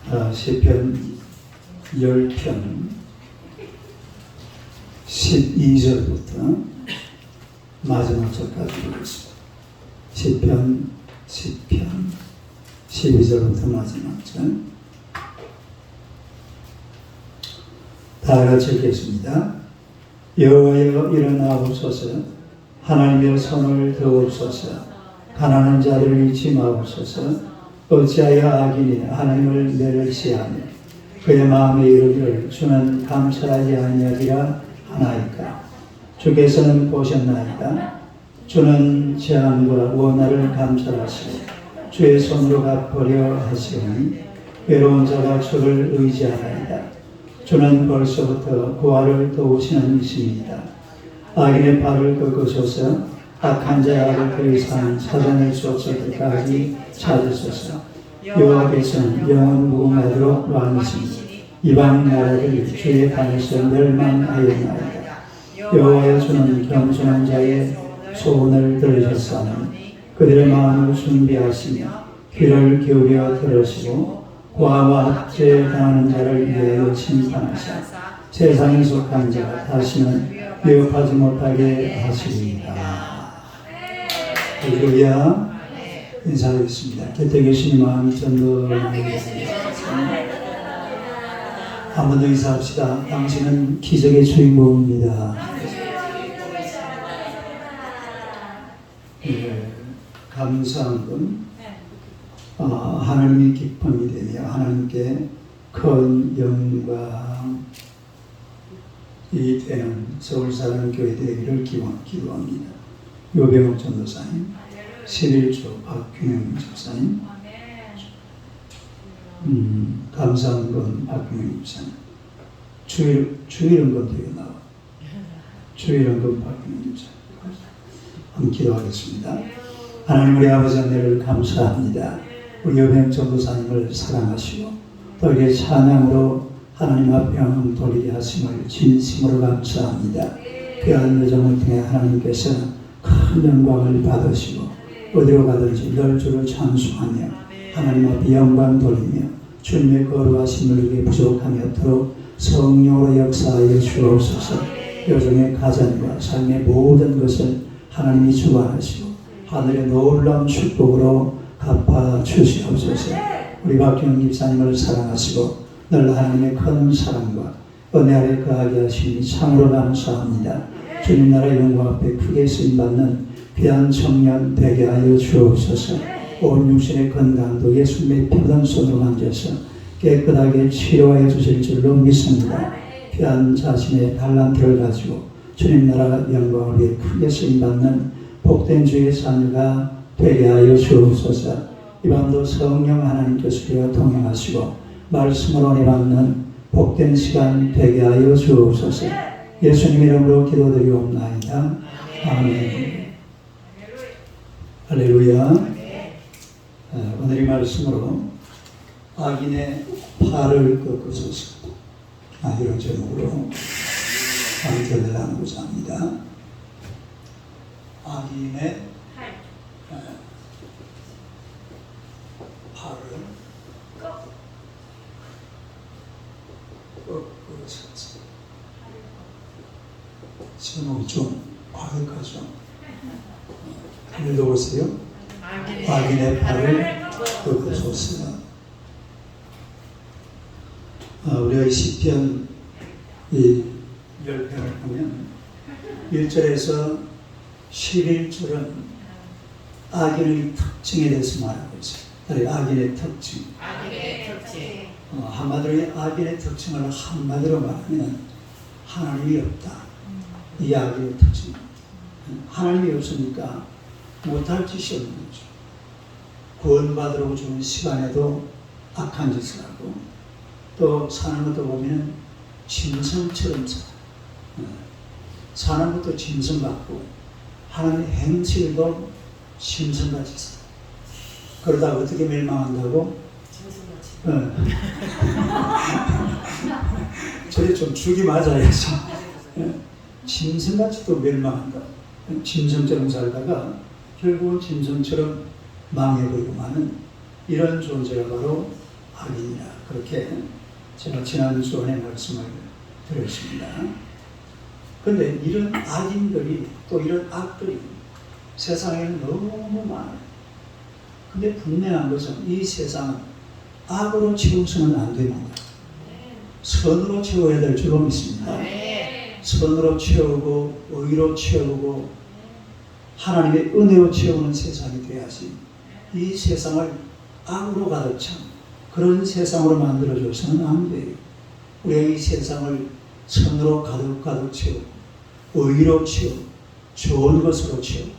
시편 10편 12절부터 마지막 절까지 보겠습니다. 시편 12절부터 마지막 절. 다 같이 읽겠습니다. 여호와여 일어나옵소서. 하나님의 손을 드옵소서. 가난한 자를 잃지 마옵소서. 어찌하여 악인이 하나님을 멸시하며 그의 마음에 이르기를 주는 감찰하지 아니하리라 하나이까. 주께서는 보셨나이다. 주는 재앙과 원한을 감찰하시고 주의 손으로 갚으려 하시오니 외로운 자가 주를 의지하나이다. 주는 벌써부터 고아를 도우시는 이십니다. 악인의 발을 꺾으소서. 악한 자의 악을 그 이상 찾아낼 수 없을 때까지 찾으소서. 여호와께서는 영원 무궁하도록 왕이시니 이방 나라를 주의 방에서 멸망하였나이다. 여호와여 주는 겸손한 자의 소원을 들으셨사오니 그들의 마음을 준비하시며 귀를 기울여 들으시고 고아와 학대에 당하는 자를 위하여 심판하사 세상에 속한 자가 다시는 위협하지 못하게 하시리이다. 할렐루야. 인사하겠습니다. 곁에 계신 마음이 전도하게 한 번 더 인사합시다. 당신은 기적의 주인공입니다. 감사한 건 하나님의 기쁨이 되며 하나님께 큰 영광이 되는 서울사랑교회 되기를 기도합니다. 요병욱 전도사님, 11조 박균영 집사님, 감사한 건 박균영 집사님, 주일은 건 되게 나와. 주일은 건 박균영 집사님. 한번 기도하겠습니다. 하나님 우리 아버지 은혜를 감사합니다. 우리 요병욱 전도사님을 사랑하시고 또 이렇게 찬양으로 하나님 앞에 영광 돌리게 하심을 진심으로 감사합니다. 귀한 여정을 통해 하나님께서 큰 영광을 받으시고 어디로 가든지 늘 주를 찬송하며 하나님 앞에 영광 돌리며 주님의 거룩하심을 이루기 부족함이 없도록 성령으로 역사하여 주옵소서. 여정의 가정과 삶의 모든 것을 하나님이 주관하시고 하늘의 놀라운 축복으로 갚아 주시옵소서. 우리 박경영 집사님을 사랑하시고 늘 하나님의 큰 사랑과 은혜 아래 거하게 하시니 참으로 감사합니다. 주님 나라 영광 앞에 크게 쓰임받는 귀한 청년 되게 하여 주옵소서. 온 육신의 건강도 예수님의 피부던 손으로 만져서 깨끗하게 치료하여 주실 줄로 믿습니다. 귀한 자신의 달란트를 가지고 주님 나라 영광을 위해 크게 쓰임받는 복된 주의 자녀가 되게 하여 주옵소서. 이 밤도 성령 하나님께서 우리와 동행하시고 말씀으로 은혜 받는 복된 시간 되게 하여 주옵소서. 예수님 이름으로 기도드리옵나이다. 아멘. 할렐루야. 오늘 이 말씀으로 악인의 팔을 꺾으소서. 이런 제목으로 강좌를 나누고자 합니다. 악인의 팔을 꺾으소서. 제목이 좀 과격하죠. 읽어보세요. 악인의 팔을 꺾으소서. 우리가 시편 이 10편을 보면 1절에서 11절은 악인의 특징에 대해서 말하고 있어요. 악인의 특징. 한마디로 악인의 특징을 한마디로 말하면 하나님이 없다. 이 악인의 특징. 하나님이 없으니까 못할 짓이 없는 거죠. 구원받으려고 주는 시간에도 악한 짓을 하고 또 사는 것도 보면 짐승처럼 사는 것도 짐승 같고 하나님의 행실도 짐승같이 살아. 그러다 어떻게 멸망한다고? 저리 좀 죽이 맞아야지. 짐승같이 또 멸망한다. 짐승처럼 살다가 결국은 짐승처럼 망해버리고 마는 이런 존재가 바로 악인이라 그렇게 제가 지난 주간에 말씀을 드렸습니다. 그런데 이런 악인들이 또 이런 악들이 세상에는 너무 많아요. 근데 분명한 것은 이 세상은 악으로 채워서는 안 됩니다. 선으로 채워야 될 줄로 믿습니다. 선으로 채우고 의로 채우고 하나님의 은혜로 채우는 세상이 돼야지 이 세상을 악으로 가득 찬 그런 세상으로 만들어줘서는 안 돼요. 우리가 이 세상을 선으로 가득 채우고 의로 채우고 좋은 것으로 채우고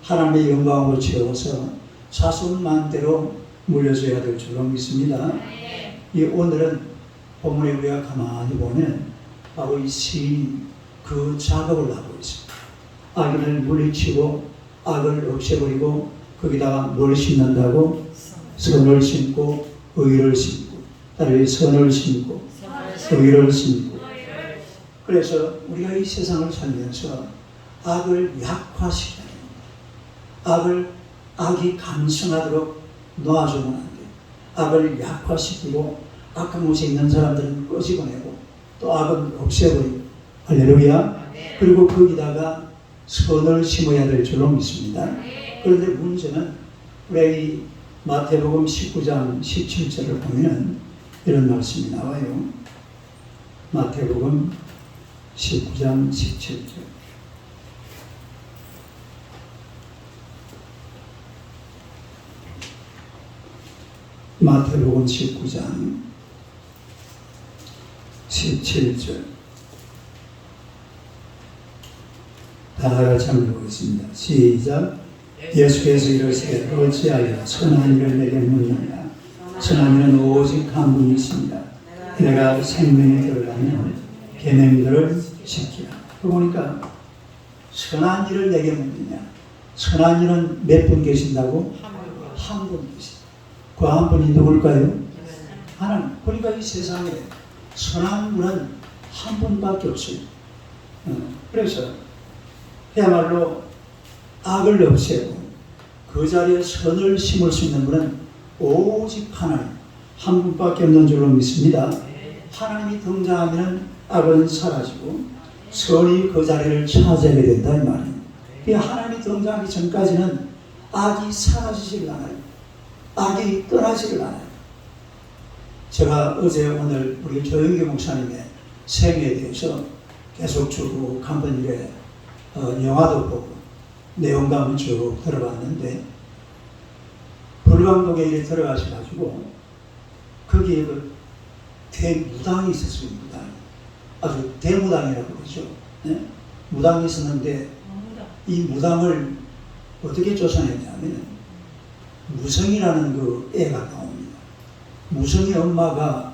하나님의 영광으로 채워서 자손만대로 물려줘야 될 줄로 믿습니다. 이 오늘은 본문에 우리가 가만히 보면 바로 이 시인이 그 작업을 하고 있습니다. 악인을 물리치고 악을 없애버리고 거기다가 뭘 심는다고? 선을 심고 의를 심고 따로 선을 심고 의를 심고. 그래서 우리가 이 세상을 살면서 악을 약화시켜야 됩니다. 악이 강성하도록 놓아주면 안 돼요. 악을 약화시키고 악한 곳에 있는 사람들은 끄집어내고 또 악은 없애버리고 할렐루야. 그리고 거기다가 선을 심어야 될 줄로 믿습니다. 그런데 문제는 우리 이 마태복음 19장 17절을 보면 이런 말씀이 나와요. 마태복음 19장 17절. 마태복음 19장 17절. 다 같이 한번 보겠습니다. 시작. 예수께서 이르시되 어찌하여 선한 일을 내게 묻느냐. 선한 일은 오직 한 분이십니다. 내가 생명에 들어가면 계명들을 지키라. 그러니까 선한 일을 내게 묻느냐. 선한 일은 몇 분 계신다고? 한 분 계신다. 그 한 분이 누굴까요? 하나님. 그러니까 이 세상에 선한 분은 한 분밖에 없어요. 그래서 그야말로 악을 없애고 그 자리에 선을 심을 수 있는 분은 오직 하나님 한 분밖에 없는 줄로 믿습니다. 하나님이 등장하면 악은 사라지고 선이 그 자리를 차지하게 된다 이 말이에요. 하나님이 등장하기 전까지는 악이 사라지질 않아요. 악이 떠나지를 않아요. 제가 어제 오늘 우리 조영기 목사님의 생애에 대해서 계속 쭉 한번 이래 영화도 보고 내용감을 쭉 들어봤는데 불광동에 이래 들어가셔가지고 거기에 그 대무당이 있었어요. 무당. 아주 대무당이라고 그러죠. 네? 무당이 있었는데 이 무당을 어떻게 쫓아냈냐면 무성이라는 그 애가 나옵니다. 무성이 엄마가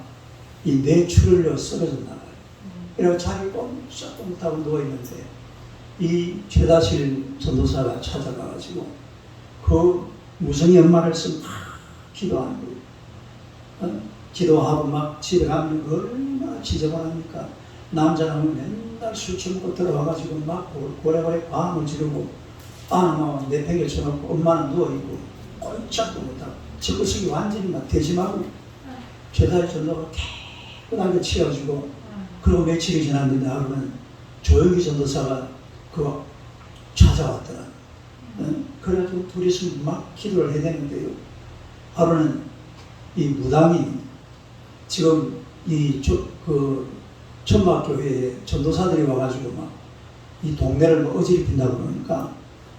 이 뇌출혈로 쓰러졌나 봐요. 그래서 자기 꼼짝꼼짝 누워있는데 이 최다실 전도사가 찾아가가지고 그 무성이 엄마를 막 기도하는 거예요. 기도하고 막 집에 가면 얼마나 지저분합니까? 남자는 맨날 술 처먹고 들어와가지고 막 고래고래 과음을 지르고 아는 내팽개 쳐놓고 엄마는 누워있고 꼼짝도 못하고 집구석이 완전히 막 대짐하고 최다실 전도가 깨끗하게 치워주고 그리고 며칠이 지났는데 하루는 조영기 전도사가 그거 찾아왔더라. 그래가지고 둘이서 막 기도를 해대는데요. 하루는 이 무당이 지금 천막교회에 전도사들이 와가지고 막 이 동네를 뭐 어지럽힌다고 그러니까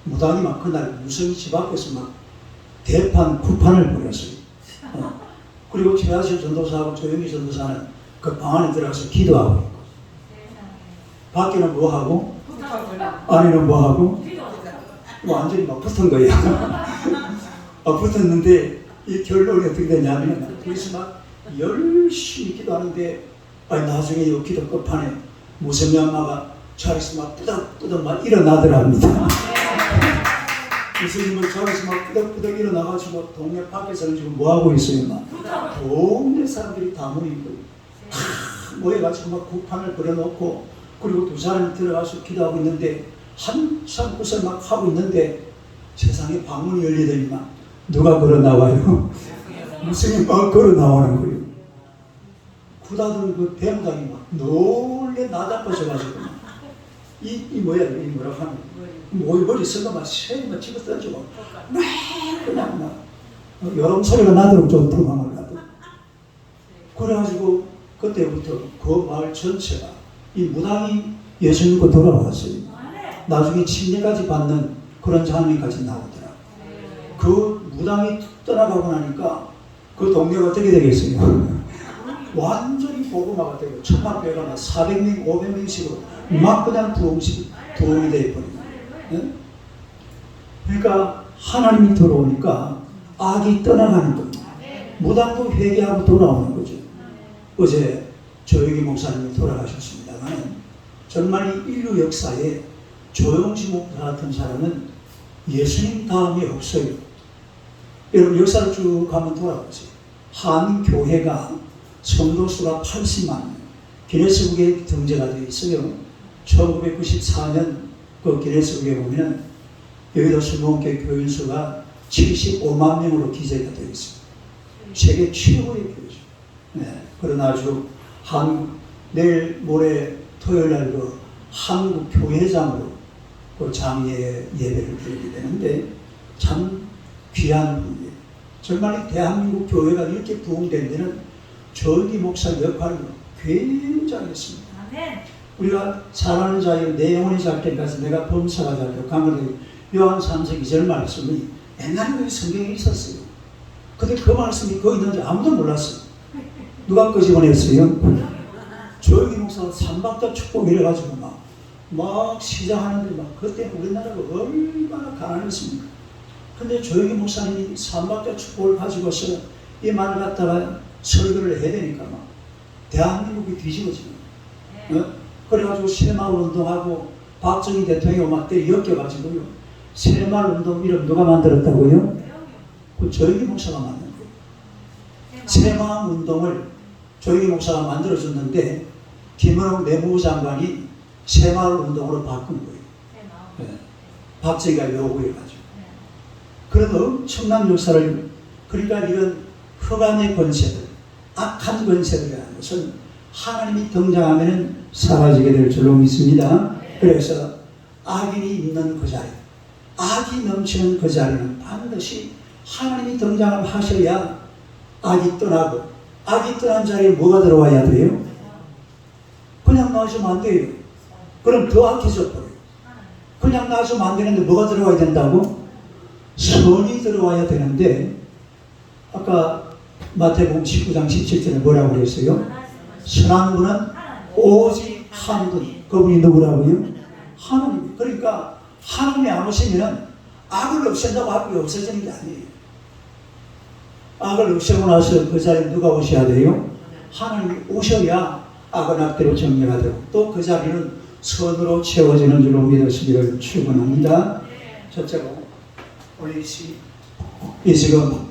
무당이 막 그날 무성이 집 앞에서 막 대판, 구판을 벌였어요. 그리고 최하실 전도사하고 조영기 전도사는 그 방 안에 들어가서 기도하고 있고 밖에는 뭐하고 안에는 뭐하고 완전히 막 붙은 거야. 붙었는데 이 결론이 어떻게 되냐면 그래서 막 열심히 기도하는데 나중에 이 기도 끝판에 무성이 엄마가 자리에서 막 뿌덕뿌덕 막 일어나더랍니다. 무성님은 자리에서 막 뿌덕뿌덕 일어나가지고 동네 밖에서는 지금 뭐하고 있어요? 막 동네 사람들이 다 모이고 다 모여가지고 막 구판을 벌여놓고 그리고 두 사람이 들어가서 기도하고 있는데 한참 그것을 막 하고 있는데 세상에 방문이 열리더니만 누가 걸어 나와요? 무슨 막 걸어 나오는 거예요. 구다든 그 대무장이 막 놀래 나다빠져가지고 이 뭐야 이 뭐라고 하는 머리 쓰고 막 쇠만 집어 던지고 막 그냥 막 여름 소리가 나도록 좀 도망을 가도 그래가지고 그때부터 그 마을 전체가 이 무당이 예수 믿고 돌아왔어요. 나중에 침례까지 받는 그런 장면까지 나오더라. 그 무당이 툭 떠나가고 나니까 그 동네가 어떻게 되겠어요? 완전히 복음화가 되고 천만 배가 나 400명, 500명씩으로 막 그냥 부흥이 되어버리고. 네? 그러니까 하나님이 들어오니까 악이 떠나가는 겁니다. 무당도 회개하고 돌아오는 거죠. 어제 조영기 목사님이 돌아가셨습니다만 정말 이 인류 역사에 조영지 목사 같은 사람은 예수님 다음에 없어요. 여러분 역사를 쭉 한번 돌아보세요. 한 교회가 성도수가 80만 명, 기네스북에 등재가 되어 있어요. 1994년 그 기네스북에 보면 여의도 순복음교회 교인 수가 75만 명으로 기재가 되어 있습니다. 세계 최고의 교회죠. 네. 그러나 아주 내일 모레 토요일 날 그 한국 교회장으로 그 장례 예배를 드리게 되는데 참 귀한 분이에요. 정말 대한민국 교회가 이렇게 부흥된 데는 조영기 목사 역할이 굉장했습니다. 우리가 사랑하는 자여 내 영혼이 잘 때까지 내가 범사가 잘되고 강건하게 요한 3장 2절 말씀이 옛날에 여기 성경에 있었어요. 근데 그 말씀이 거기 있는지 아무도 몰랐어요. 누가 끄집어냈어요? 조영기 목사가 삼박자 축복 이래가지고 막 시작하는데 그때 우리나라가 얼마나 가난했습니까? 근데 조영기 목사님이 삼박자 축복을 가지고서 이 말을 갖다가 설교를 해야 되니까 대한민국이 뒤집어지는 거예요. 그래가지고 새마을 운동하고 박정희 대통령이 막 때 엮여가지고요. 새마을 운동 이름 누가 만들었다고요? 그 조영기 목사가 만든 거예요. 새마을 운동을 조영기 목사가 만들어줬는데 김은옥 내무부 장관이 새마을 운동으로 바꾼 거예요. 네. 박정희가 요구해가지고. 그런 엄청난 역사를 그러니까 이런 흑암의 권세들, 악한 권세들이라는 것은 하나님이 등장하면 사라지게 될 줄로 믿습니다. 그래서 악인이 있는 그 자리, 악이 넘치는 그 자리는 반드시 하나님이 등장을 하셔야 악이 떠나고 악이 떠난 자리에 뭐가 들어와야 돼요? 그냥 놔주면 안 돼요. 그럼 더 악해져 버려요. 그냥 놔주면 안 되는데 뭐가 들어와야 된다고? 선이 들어와야 되는데 아까 마태복음 19장 17절에 뭐라고 그랬어요? 선한 분은 오직 한 분. 그분이 누구라고요? 하나님. 그러니까 하나님이 안 오시면 악을 없앤다고 악이 없어지는 게 아니에요. 악을 없애고 나서 그 자리에 누가 오셔야 돼요? 하나님이 오셔야 악은 악대로 정리가 되고 또 그 자리는 선으로 채워지는 줄로 믿으시기를 축원합니다. 첫째로 우리 이 지금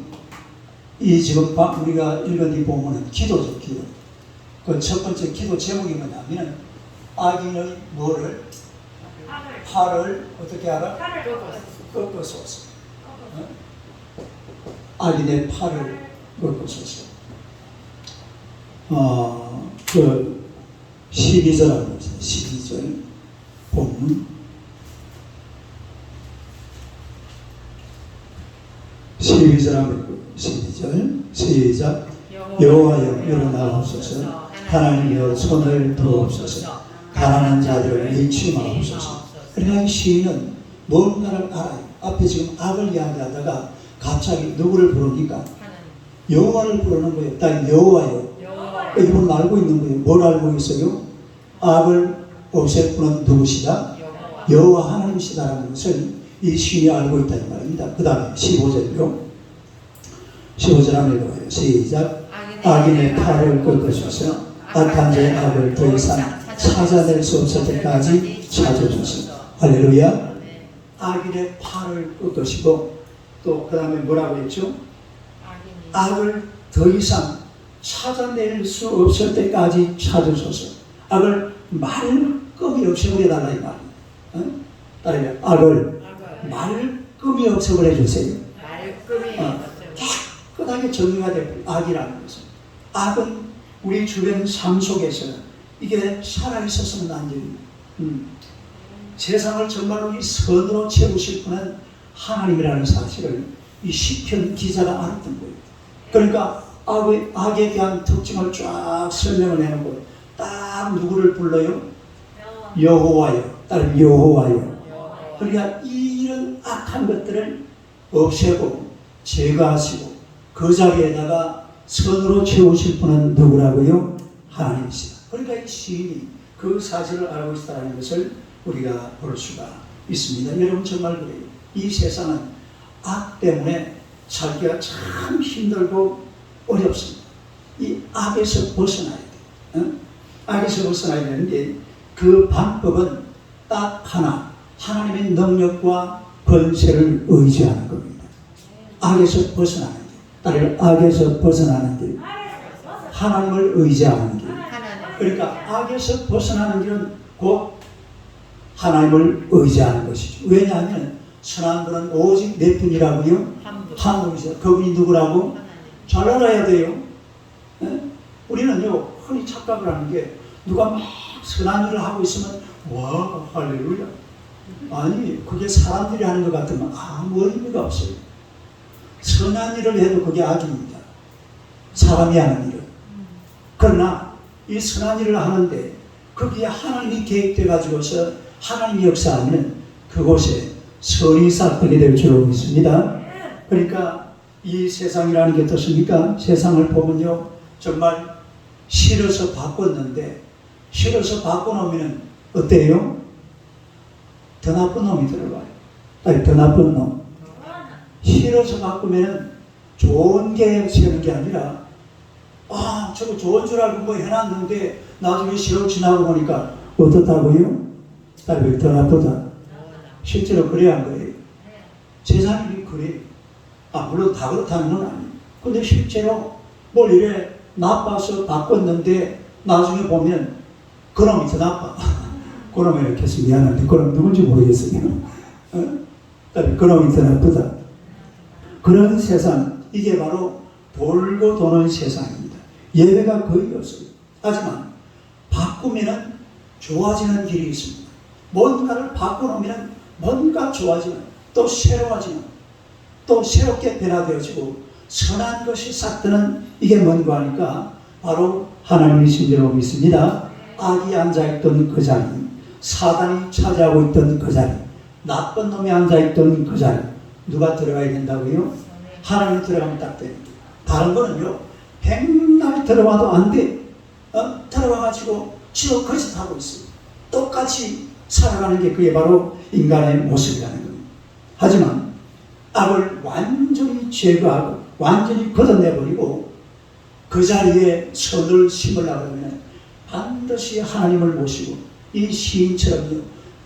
우리가 읽은 이 본문은 기도죠, 기도. 그 첫 번째 기도 제목이 뭐냐면 악인의 뭐를? 팔을 어떻게 알아? 꺾어소서. 악인의 팔을 꺾어소서. 그 12절하고 12절 본문 12절하고 12절 시작. 여호와여 일어나옵소서. 하나님여 손을 들어옵소서. 가난한 자들을 일침하옵소서. 그러나 이 시인은 뭔가를 알아요. 앞에 지금 악을 이야기하다가 갑자기 누구를 부르니까 여호와를 부르는 거예요. 딱 여호와요. 이분 알고 있는 거예요. 뭘 알고 있어요? 악을 없앨 분은 누구시다? 여호와 하나님이시다라는 것을 이 시인이 알고 있다는 말입니다. 그 다음에 15절요. 15절 한번 읽어봐요. 시작. 악인의 팔을 꺾으소서. 악한 자의 악을 더 이상 찾아낼 수 없을 때까지 찾아주소서. 할렐루야. 악인의 팔을 꺾으시고 또 그 다음에 뭐라고 했죠? 악을 더 이상 찾아낼 수 없을 때까지 찾으소서. 악을 말끔히 없애버려달라 이 말이에요. 따르면 악을 말끔히 없애버려 주세요. 떳떳하게 정리가 되고 악이라는 것은 악은 우리 주변 삶 속에서 이게 살아있어서는 안 됩니다. 세상을 정말로 이 선으로 채우실 분은 하나님이라는 사실을 이 시편 기자가 알았던 거예요. 그러니까 악에 대한 특징을 쫙 설명을 해놓고 딱 누구를 불러요? 여호와여. 따로 여호와여. 그러니까 이런 악한 것들을 없애고 제거하시고 그 자리에다가 선으로 채우실 분은 누구라고요? 하나님이시다. 그러니까 이 시인이 그 사실을 알고 있다는 것을 우리가 볼 수가 있습니다. 여러분 정말 그래요. 이 세상은 악 때문에 살기가 참 힘들고 어렵습니다. 이 악에서 벗어나야 돼요. 악에서 벗어나야 되는데 그 방법은 딱 하나, 하나님의 능력과 권세를 의지하는 겁니다. 악에서 벗어나는 길, 따로 악에서 벗어나는 길, 하나님을 의지하는 길. 그러니까 악에서 벗어나는 길은 곧 하나님을 의지하는 것이죠. 왜냐하면 선한 분은 오직 몇 분이라고요? 한 분이죠. 그분이 누구라고? 잘 알아야 돼요. 네? 우리는요 흔히 착각을 하는 게 누가 막 선한 일을 하고 있으면 와 할렐루야. 아니 그게 사람들이 하는 것 같으면 아무 의미가 없어요. 선한 일을 해도 그게 악입니다. 사람이 하는 일은. 그러나 이 선한 일을 하는데 거기에 하나님이 계획돼 가지고서 하나님이 역사하면 그곳에 선이 싹트게 될 줄로 믿습니다. 그러니까 이 세상이라는 게 어떻습니까? 세상을 보면요 정말 싫어서 바꿨는데 싫어서 바꿔놓으면 어때요? 더 나쁜 놈이 들어가요. 아니 더 나쁜 놈. 싫어서 바꾸면 좋은 게 세는 게 아니라 아 저거 좋은 줄 알고 뭐 해놨는데 나중에 시험 지나고 보니까 어떻다고요? 딸이 더 나쁘다. 실제로 그래야 한 거예요. 세상이 그래요. 물론 다 그렇다는 건 아니에요. 근데 실제로 뭘 이래 나빠서 바꿨는데 나중에 보면 그놈이 더 나빠. 그놈이 이렇게 해서 미안한데 그놈 누군지 모르겠어요. 그놈이 더 나쁘다. 그런 세상, 이게 바로 돌고 도는 세상입니다. 예외가 거의 없어요. 하지만 바꾸면 좋아지는 길이 있습니다. 뭔가를 바꿔놓으면 뭔가 좋아지는, 또 새로워지는, 또 새롭게 변화되어지고 선한 것이 싹트는 이게 뭔가 하니까 바로 하나님이신 줄로 믿습니다. 악이 앉아있던 그 자리, 사단이 차지하고 있던 그 자리, 나쁜 놈이 앉아있던 그 자리, 누가 들어가야 된다고요? 하나님이 들어가면 딱 돼요. 다른 거는요 백날 들어와도 안 돼. 들어와가지고 지옥 거짓하고 있어요. 똑같이 살아가는 게 그게 바로 인간의 모습이라는 겁니다. 하지만 악을 완전히 제거하고 완전히 걷어내버리고 그 자리에 선을 심으려고 하면 반드시 하나님을 모시고 이 시인처럼요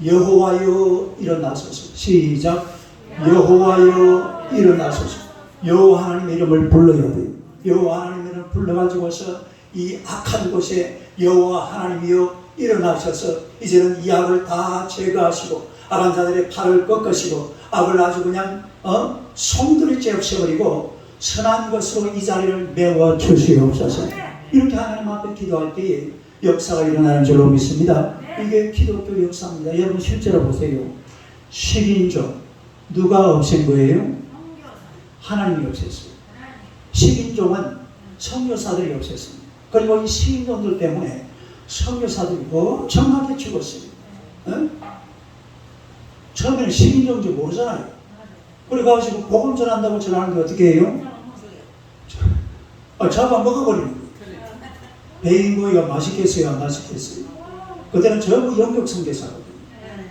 여호와여 일어나소서. 시작. 여호와여 일어나소서. 여호와 하나님의 이름을 불러야 돼요. 여호와 하나님의 이름을 불러가지고서 이 악한 곳에 여호와 하나님이여 일어나셔서 이제는 이 악을 다 제거하시고 악한 자들의 팔을 꺾으시고 악을 아주 그냥 송두리째 없애버리고 선한 것으로 이 자리를 메워 주시옵소서. 이렇게 하나님 앞에 기도할 때에 역사가 일어나는 줄로 믿습니다. 이게 기독교 역사입니다. 여러분 실제로 보세요. 식인종 누가 없앤 거예요? 하나님이 없앴어요. 식인종은 선교사들이 없앴습니다. 그리고 이 식인종들 때문에 선교사들이 엄청나게 죽었어요. 처음에는 식인종인지 모르잖아요. 그래가지고 복음 전한다고 전하는데 어떻게 해요? 잡아 먹어버리는 거예요. 배인고기가 맛있겠어요? 안 맛있겠어요? 그때는 전부 영적 선교사거든요.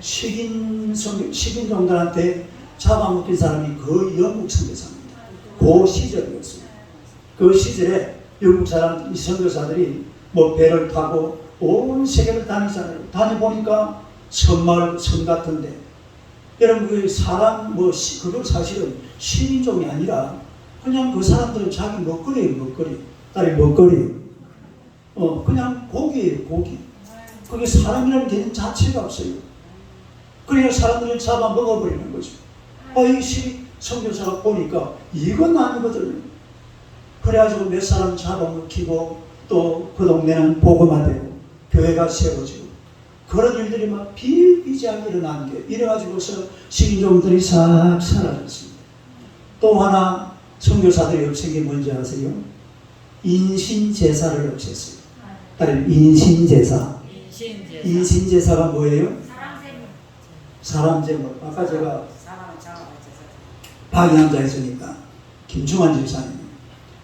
식인종들한테 잡아먹힌 사람이 거의 영국 선교사입니다. 그 시절이었어요. 그 시절에 영국 사람, 이 선교사들이 뭐 배를 타고 온 세계를 다니잖아요. 다녀보니까 섬마을, 섬 같은데 여러분 그 사람 그거 사실은 식인종이 아니라 그냥 그 사람들은 자기 먹거리예요. 먹거리. 딸이 먹거리. 그냥 고기예요. 고기. 그게 사람이라는 개념 자체가 없어요. 그래야 사람들을 잡아 먹어버리는 거죠. 이 선교사가 보니까 이건 아니거든요. 그래가지고 몇 사람 잡아먹히고 또 그 동네는 복음화되고 교회가 세워지고 그런 일들이 막 비일비재하게 일어난 게 이래가지고서 신종들이 싹 사라졌습니다. 또 하나 선교사들이 없앤 게 뭔지 아세요? 인신제사를 없앴어요. 다른 인신제사. 인신제사가 뭐예요? 사람 제물. 아까 제가 방에 앉아 있으니까 김충환 집사님,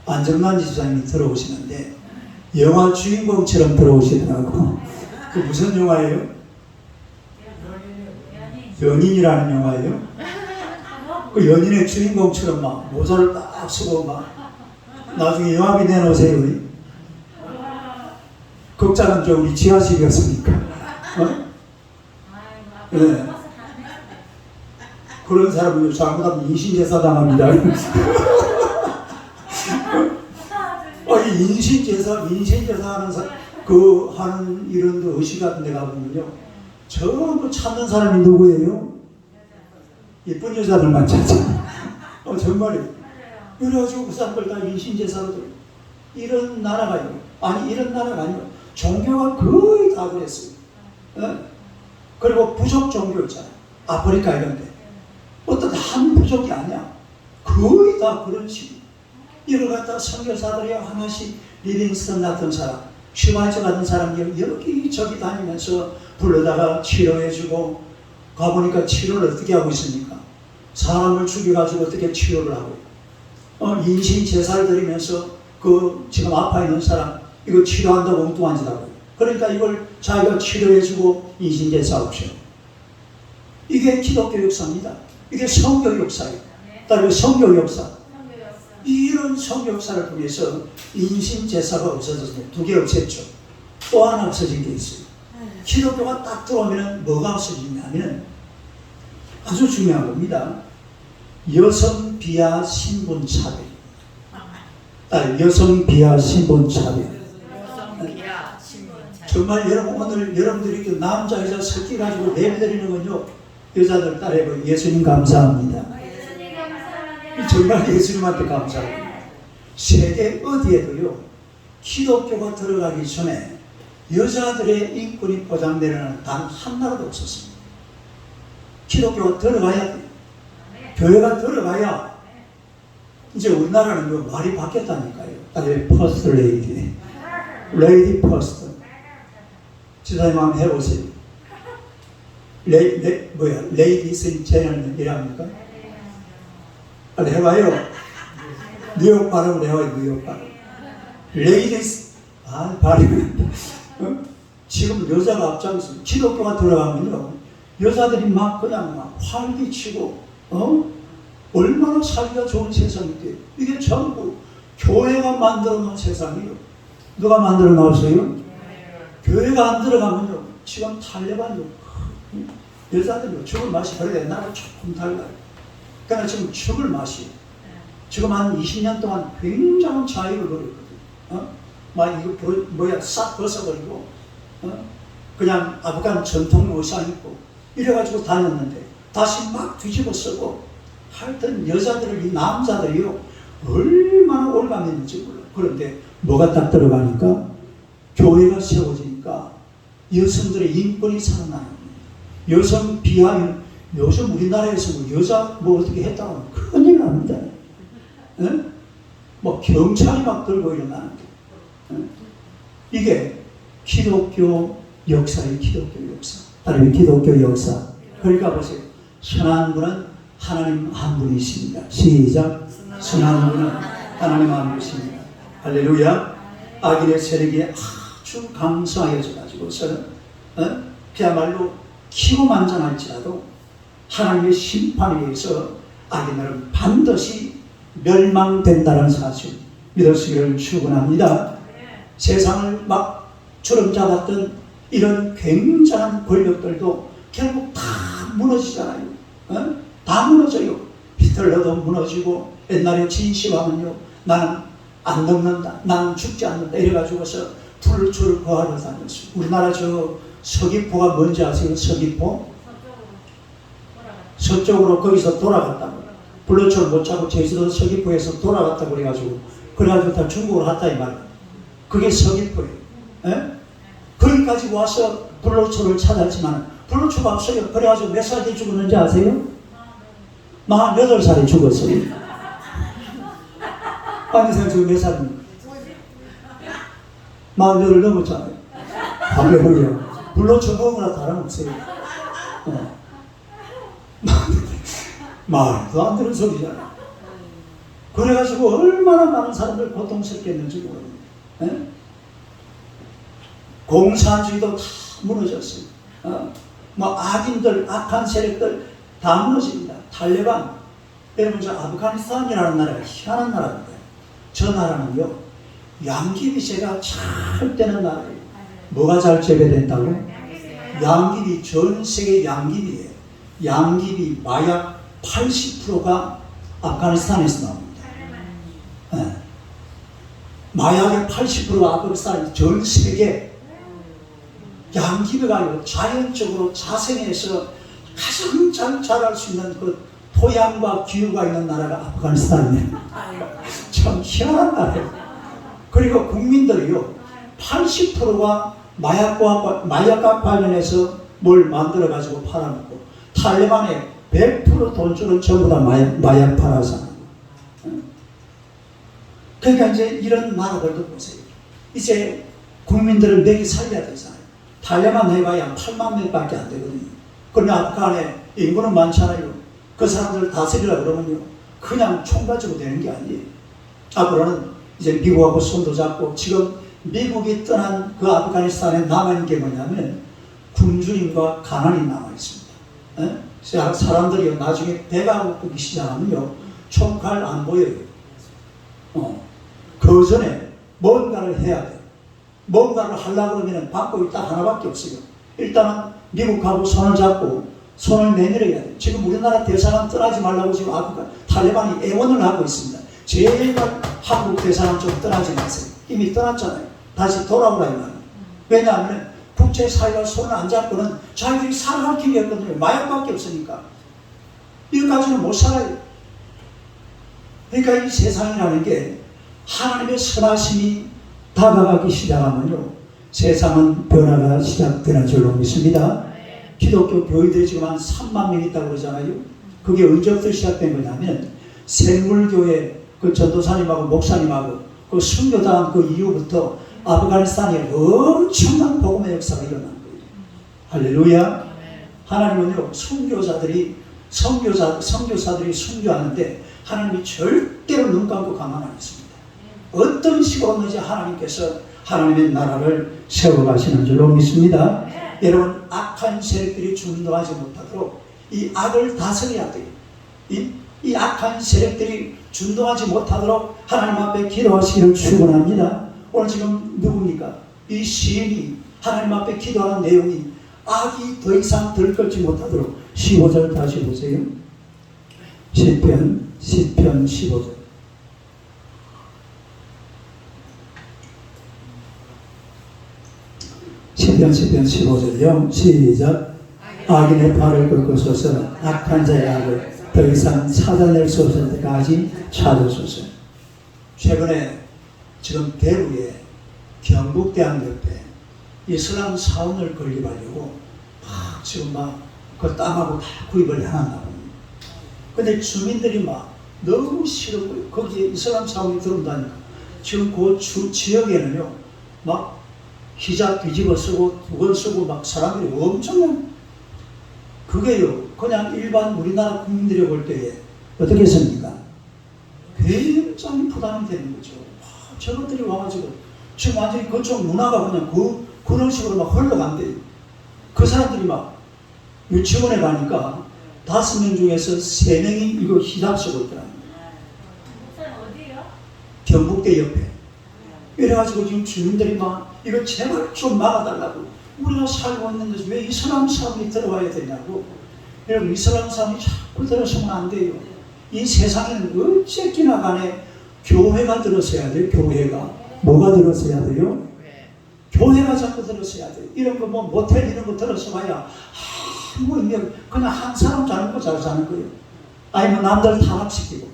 안정란 집사님이 들어오시는데 영화 주인공처럼 들어오시더라고. 그 무슨 영화예요? 연인이라는 영화예요. 그 연인의 주인공처럼 막 모자를 딱 쓰고 막 나중에 영화비 내놓으세요. 극장은 저 우리 지하실이었으니까. 네. 그런 사람은 잘못하면 인신제사 당합니다. 인신제사 하는 사람, 하는 이런 의식 같은 데 가보면요. 전부 찾는 사람이 누구예요? 예쁜 여자들만 찾아. 정말이에요. 그래가지고 그 사람들 다 인신제사로 들어요. 이런 나라가 아니고, 종교가 거의 다 그랬어요. 그리고 부족 종교 있잖아요. 아프리카 이런 데. 어떤 한 부족이 아니야. 거의 다 그런 식이에요. 이걸 갖다 선교사들이 하나씩 리빙스턴 같은 사람, 슈바이처 같은 사람이 여기저기 다니면서 불러다가 치료해주고 가보니까 치료를 어떻게 하고 있습니까? 사람을 죽여가지고 어떻게 치료를 하고 인신 제사를 드리면서 지금 아파 있는 사람 이거 치료한다고 엉뚱한 짓 하고 그러니까 이걸 자기가 치료해주고 인신 제사 없죠. 이게 기독교 역사입니다. 이게 성교 역사예요. 따르면 성교 역사. 이런 성교 역사를 통해서 인신 제사가 없어졌어요. 두 개 없앴죠. 또 하나 없어진 게 있어요. 기독교가 딱 들어오면 뭐가 없어지냐면 아주 중요한 겁니다. 여성 비하 신분 차별. 여성 비하 신분 차별. 정말 여러분 오늘 여러분들이 남자 여자 섞여가지고 예배드리는 건요. 여자들 따라해봐요. 예수님 감사합니다. 정말 예수님한테 감사합니다. 세계 어디에도요. 기독교가 들어가기 전에 여자들의 인권이 보장되는 단 한 나라도 없었습니다. 기독교가 들어가야 돼요. 교회가 들어가야 이제 우리나라는 말이 바뀌었다니까요. 퍼스트 레이디. 레이디 퍼스트. 지사님 한번 해보세요. 레이디스 제너럴이랍니까? 빨리 해봐요. 뉴욕 발음을 해봐요. 뉴욕 발음. 레이디스. 발음이 지금 여자가 앞장서 기독교가 들어가면요. 여자들이 막 그냥 막 활기치고 얼마나 살기가 좋은 세상인데 이게 전부 교회가 만들어 놓은 세상이에요. 누가 만들어 놓았어요? 교회가 안 들어가면요. 지금 탈레반요. 여자들이 죽을 맛이 그래 옛날에 조금 달라요. 그러니까 지금 죽을 맛이 지금 한 20년 동안 굉장한 자유를 누렸거든요. 막 이거 싹 벗어버리고 그냥 아프간 전통 의상 입고 이래가지고 다녔는데 다시 막 뒤집어 쓰고 하여튼 여자들을 이 남자들이요 얼마나 올가매는지 몰라요. 그런데 뭐가 딱 들어가니까 교회가 세워지니까 여성들의 인권이 살아나는 거예요. 여성 비하면 요즘 우리나라에서 뭐 여자 뭐 어떻게 했다고 하면 큰일 납니다. 뭐 경찰이 막 들고 일어나는 게. 이게 기독교 역사의 기독교 역사. 다른 기독교 역사. 그러니까 보세요. 선한 분은 하나님 한 분이십니다. 시작. 선한 분은 하나님 한 분이십니다. 할렐루야. 악인의 세력이 아주 강성해져가지고서 그야말로 기고만장할지라도 하나님의 심판에 의해서 악인들은 반드시 멸망된다는 사실 믿으시기를 축원합니다. 세상을 막 주름 잡았던 이런 굉장한 권력들도 결국 다 무너지잖아요. 다 무너져요. 히틀러도 무너지고 옛날에 진시황은요 나는 안 늙는다 나는 죽지 않는다 이래가지고서 불을 구하러 다녔어요. 우리나라 저 서귀포가 뭔지 아세요? 서귀포? 서쪽으로 거기서 돌아갔다고 불로초를 못 잡고 제주도 서귀포에서 돌아갔다고 그래가지고 그래가지고 다 중국으로 갔다 이 말이야. 그게 서귀포예요. 예? 거기까지 와서 불로초를 찾았지만 불로초가 없어요. 그래가지고 몇 살에 죽었는지 아세요? 48살에 죽었어요. 아니세요? 지금 몇 살입니까? 48을 넘었잖아요. 할렐루야. 불로초 먹으나 다름없어요. 말도 안 되는 소리잖아요. 그래가지고 얼마나 많은 사람들 고통스럽겠는지 모릅니다. 공산주의도 다 무너졌어요. 뭐 악인들, 악한 세력들 다 무너집니다. 탈레반, 여러분 저 아프가니스탄이라는 나라가 희한한 나라입니다. 저 나라는요, 양귀비 제가 잘 되는 나라예요. 뭐가 잘 재배된다고? 양귀비, 전 세계 양귀비예요. 양귀비 마약 80%가 아프가니스탄에서 나옵니다. 네. 마약의 80%가 아프가니스탄, 전 세계 양귀비가 자연적으로 자생해서 가장 잘 자랄 수 있는 그 토양과 기후가 있는 나라가 아프가니스탄이에요. 참 희한한 나라예요. 그리고 국민들이요, 80%가 마약과 관련해서 뭘 만들어가지고 팔아먹고, 탈레반에 100% 돈줄은 전부 다 마약 팔아서. 그러니까 이제 이런 나라들도 보세요. 이제 국민들을 먹이 살려야 되잖아요. 탈레반 해봐야 8만 명밖에 안 되거든요. 그러나 아프간에 인구는 많잖아요. 그 사람들을 다스리려고 그러면요, 그냥 총 가지고 되는 게 아니에요. 앞으로는 이제 미국하고 손도 잡고, 지금 미국이 떠난 그 아프가니스탄에 남아있는 게 뭐냐면 굶주림과 가난이 남아있습니다. 사람들이 나중에 배가 고프기 시작하면요, 총칼 안 보여요. 그 전에 뭔가를 해야 돼요. 뭔가를 하려고 그러면 방법이 딱 하나밖에 없어요. 일단은 미국하고 손을 잡고 손을 내밀어야 돼요. 지금 우리나라 대사관 떠나지 말라고 지금 탈레반이 애원을 하고 있습니다. 제발 한국 대사관 좀 떠나지 마세요. 이미 떠났잖아요. 다시 돌아오라 이 말이에요. 왜냐하면 국제사회가 손을 안 잡고는 자기들이 살아갈 길이 없거든요. 마약밖에 없으니까. 이거 가지고는 못 살아요. 그러니까 이 세상이라는 게 하나님의 선하심이 다가가기 시작하면요, 세상은 변화가 시작되는 줄로 믿습니다. 기독교 교회들이 지금 한 3만 명 있다고 그러잖아요. 그게 언제부터 시작된 거냐면 샘물교회 그 전도사님하고 목사님하고 그 순교당한 그 이후부터 아프가니스탄에 엄청난 복음의 역사가 일어난 거예요. 할렐루야. 하나님은요, 선교사들이 순교하는데 하나님이 절대로 눈 감고 가만 안 있습니다. 어떤 식으로든지 하나님께서 하나님의 나라를 세워가시는 줄로 믿습니다. 여러분, 악한 세력들이 준동하지 못하도록 이 악을 다스려야 돼요. 이 악한 세력들이 준동하지 못하도록 하나님 앞에 기도하시기를 축원합니다. 오늘 지금 누굽니까? 이 시인이 하나님 앞에 기도하는 내용이 악이 더 이상 들끓지 못하도록 15절 다시 보세요. 시편 15절. 시편 15절요. 시작. 악인의 발을 꺾으소서. 악한 자의 악을 더 이상 찾아낼 수 없을 때까지 찾으소서. 최근에 지금 대구에 경북대학 옆에 이슬람 사원을 건립하려고 지금 그 땅하고 다 구입을 해놨나 봅니다. 근데 주민들이 너무 싫어요. 거기에 이슬람 사원이 들어온다니까. 지금 그 지역에는요, 히잡 뒤집어 쓰고 두건 쓰고 사람들이 엄청난, 그게요, 그냥 일반 우리나라 국민들이 볼 때에 어떻게 씁니까? 굉장히 부담이 되는 거죠. 저것들이 와가지고 지금 완전히 그쪽 문화가 그냥 그런 식으로 흘러간대요. 그 사람들이 유치원에 가니까 5명 중에서 3명이 이거 히잡 쓰고 있더라고요. 어디요? 경북대 옆에. 이래가지고 지금 주민들이 이거 제발 좀 막아달라고. 우리가 살고 있는 데서 왜 이슬람 사람이 들어와야 되냐고. 여러분, 이슬람 사람이 자꾸 들어서면 안 돼요. 이 세상에는 어쨌기나 간에 교회가 들어서야 돼요. 교회가. 뭐가 들어서야 돼요? 교회가 자꾸 들어서야 돼요. 이런 거 모텔 이런 거 들어서 봐야 그냥 한 사람 자는 거 잘 사는 거예요. 아니면 남들 탄압시키고.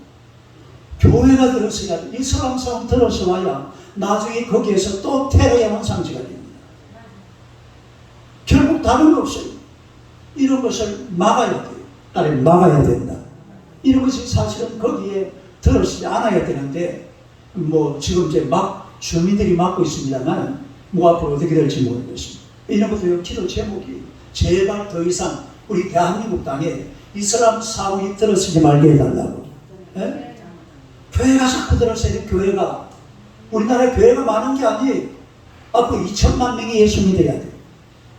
교회가 들어서야 돼. 이슬람 사람 들어서와야 나중에 거기에서 또 테러의 원상지가 됩니다. 결국 다른 거 없어요. 이런 것을 막아야 돼요. 아니, 막아야 된다. 이런 것이 사실은 거기에 들어서지 않아야 되는데, 뭐, 지금 이제 막 주민들이 막고 있습니다만, 뭐 앞으로 어떻게 될지 모르겠습니다. 이런 것도 기도 제목이, 제발 더 이상 우리 대한민국 땅에 이슬람 사원이 들어서지 말게 해달라고. 예? 교회가 자꾸 들어서야 돼, 교회가. 우리나라에 교회가 많은 게 아니에요. 앞으로 2천만 명이 예수님이 돼야 돼.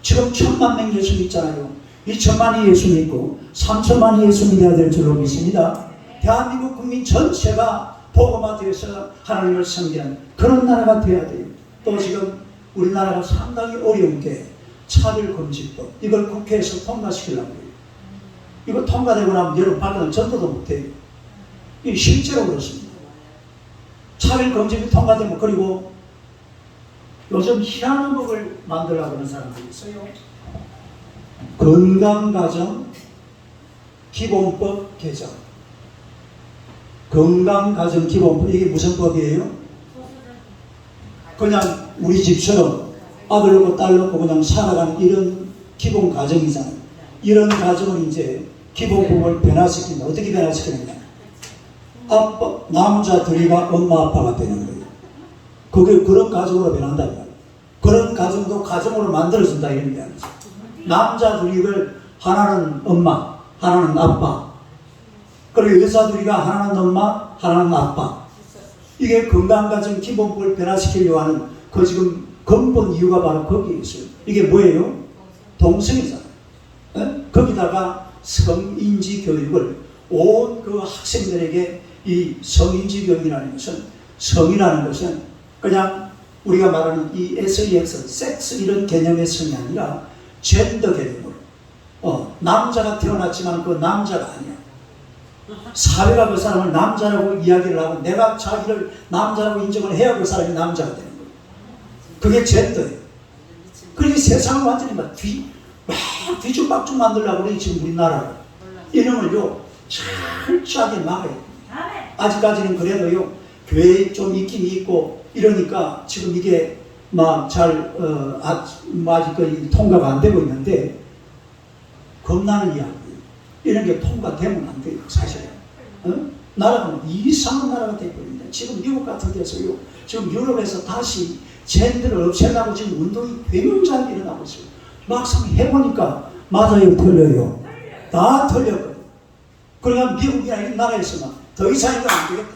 지금 1,000만 명 예수님 있잖아요. 2천만이 예수님 있고 3천만이 예수님이 돼야 될 줄로 믿습니다. 대한민국 국민 전체가 복음화되어서 하나님을 섬기는 그런 나라가 돼야 돼요. 또 지금 우리나라가 상당히 어려운 게 차별금지법, 이걸 국회에서 통과시키려고 해요. 이거 통과되고 나면 여러분 밖에는 전도도 못해요. 이게 실제로 그렇습니다. 차별금지법이 통과되면, 그리고 요즘 희한한 법을 만들려고 하는 사람들이 있어요. 건강가정 기본법 개정. 건강가정 기본법, 이게 무슨 법이에요? 그냥 우리 집처럼 아들 놓고 딸 놓고 그냥 살아가는 이런 기본 가정이잖아요. 이런 가정을 이제 기본법을 변화시킨다. 어떻게 변화시키느냐? 아빠, 남자 둘이가 엄마 아빠가 되는 거예요. 그게 그런 가정으로 변한다. 그런 가정도 가정으로 만들어진다, 이런 게 아니죠. 남자 둘이를 하나는 엄마, 하나는 아빠. 그리고 여자 둘이가 하나는 엄마, 하나는 아빠. 이게 건강가정 기본법을 변화시키려고 하는 그 지금 근본 이유가 바로 거기에 있어요. 이게 뭐예요? 동성애잖아요. 에? 거기다가 성인지 교육을 온 그 학생들에게, 이 성인지 교육이라는 것은, 성이라는 것은 그냥 우리가 말하는 이 SEX, 섹스 이런 개념의 성이 아니라 젠더 개념으로, 남자가 태어났지만 그 남자가 아니야. 사회가 그 사람을 남자라고 이야기를 하고 내가 자기를 남자라고 인정을 해야 그 사람이 남자가 되는 거예요. 그게 젠더예요. 그러니 세상을 완전히 막 뒤죽박죽 만들려고 그래, 지금 우리나라를. 이놈을요, 철저하게 막아야 돼요. 아직까지는 그래도요, 교회에 좀 있긴 있고 이러니까 지금 이게 막 잘, 아직 통과가 안 되고 있는데, 겁나는 이야기. 이런 게 통과되면 안 돼요, 사실은. 나라가 이상한 나라가 되어버립니다. 지금 미국 같은 데서요, 지금 유럽에서 다시 젠더를 없애려고 지금 운동이 굉장히 일어나고 있어요. 막상 해보니까 맞아요, 틀려요. 다 틀렸거든요. 그러니까 미국이나 이런 나라에서는 더 이상 이거 안 되겠다.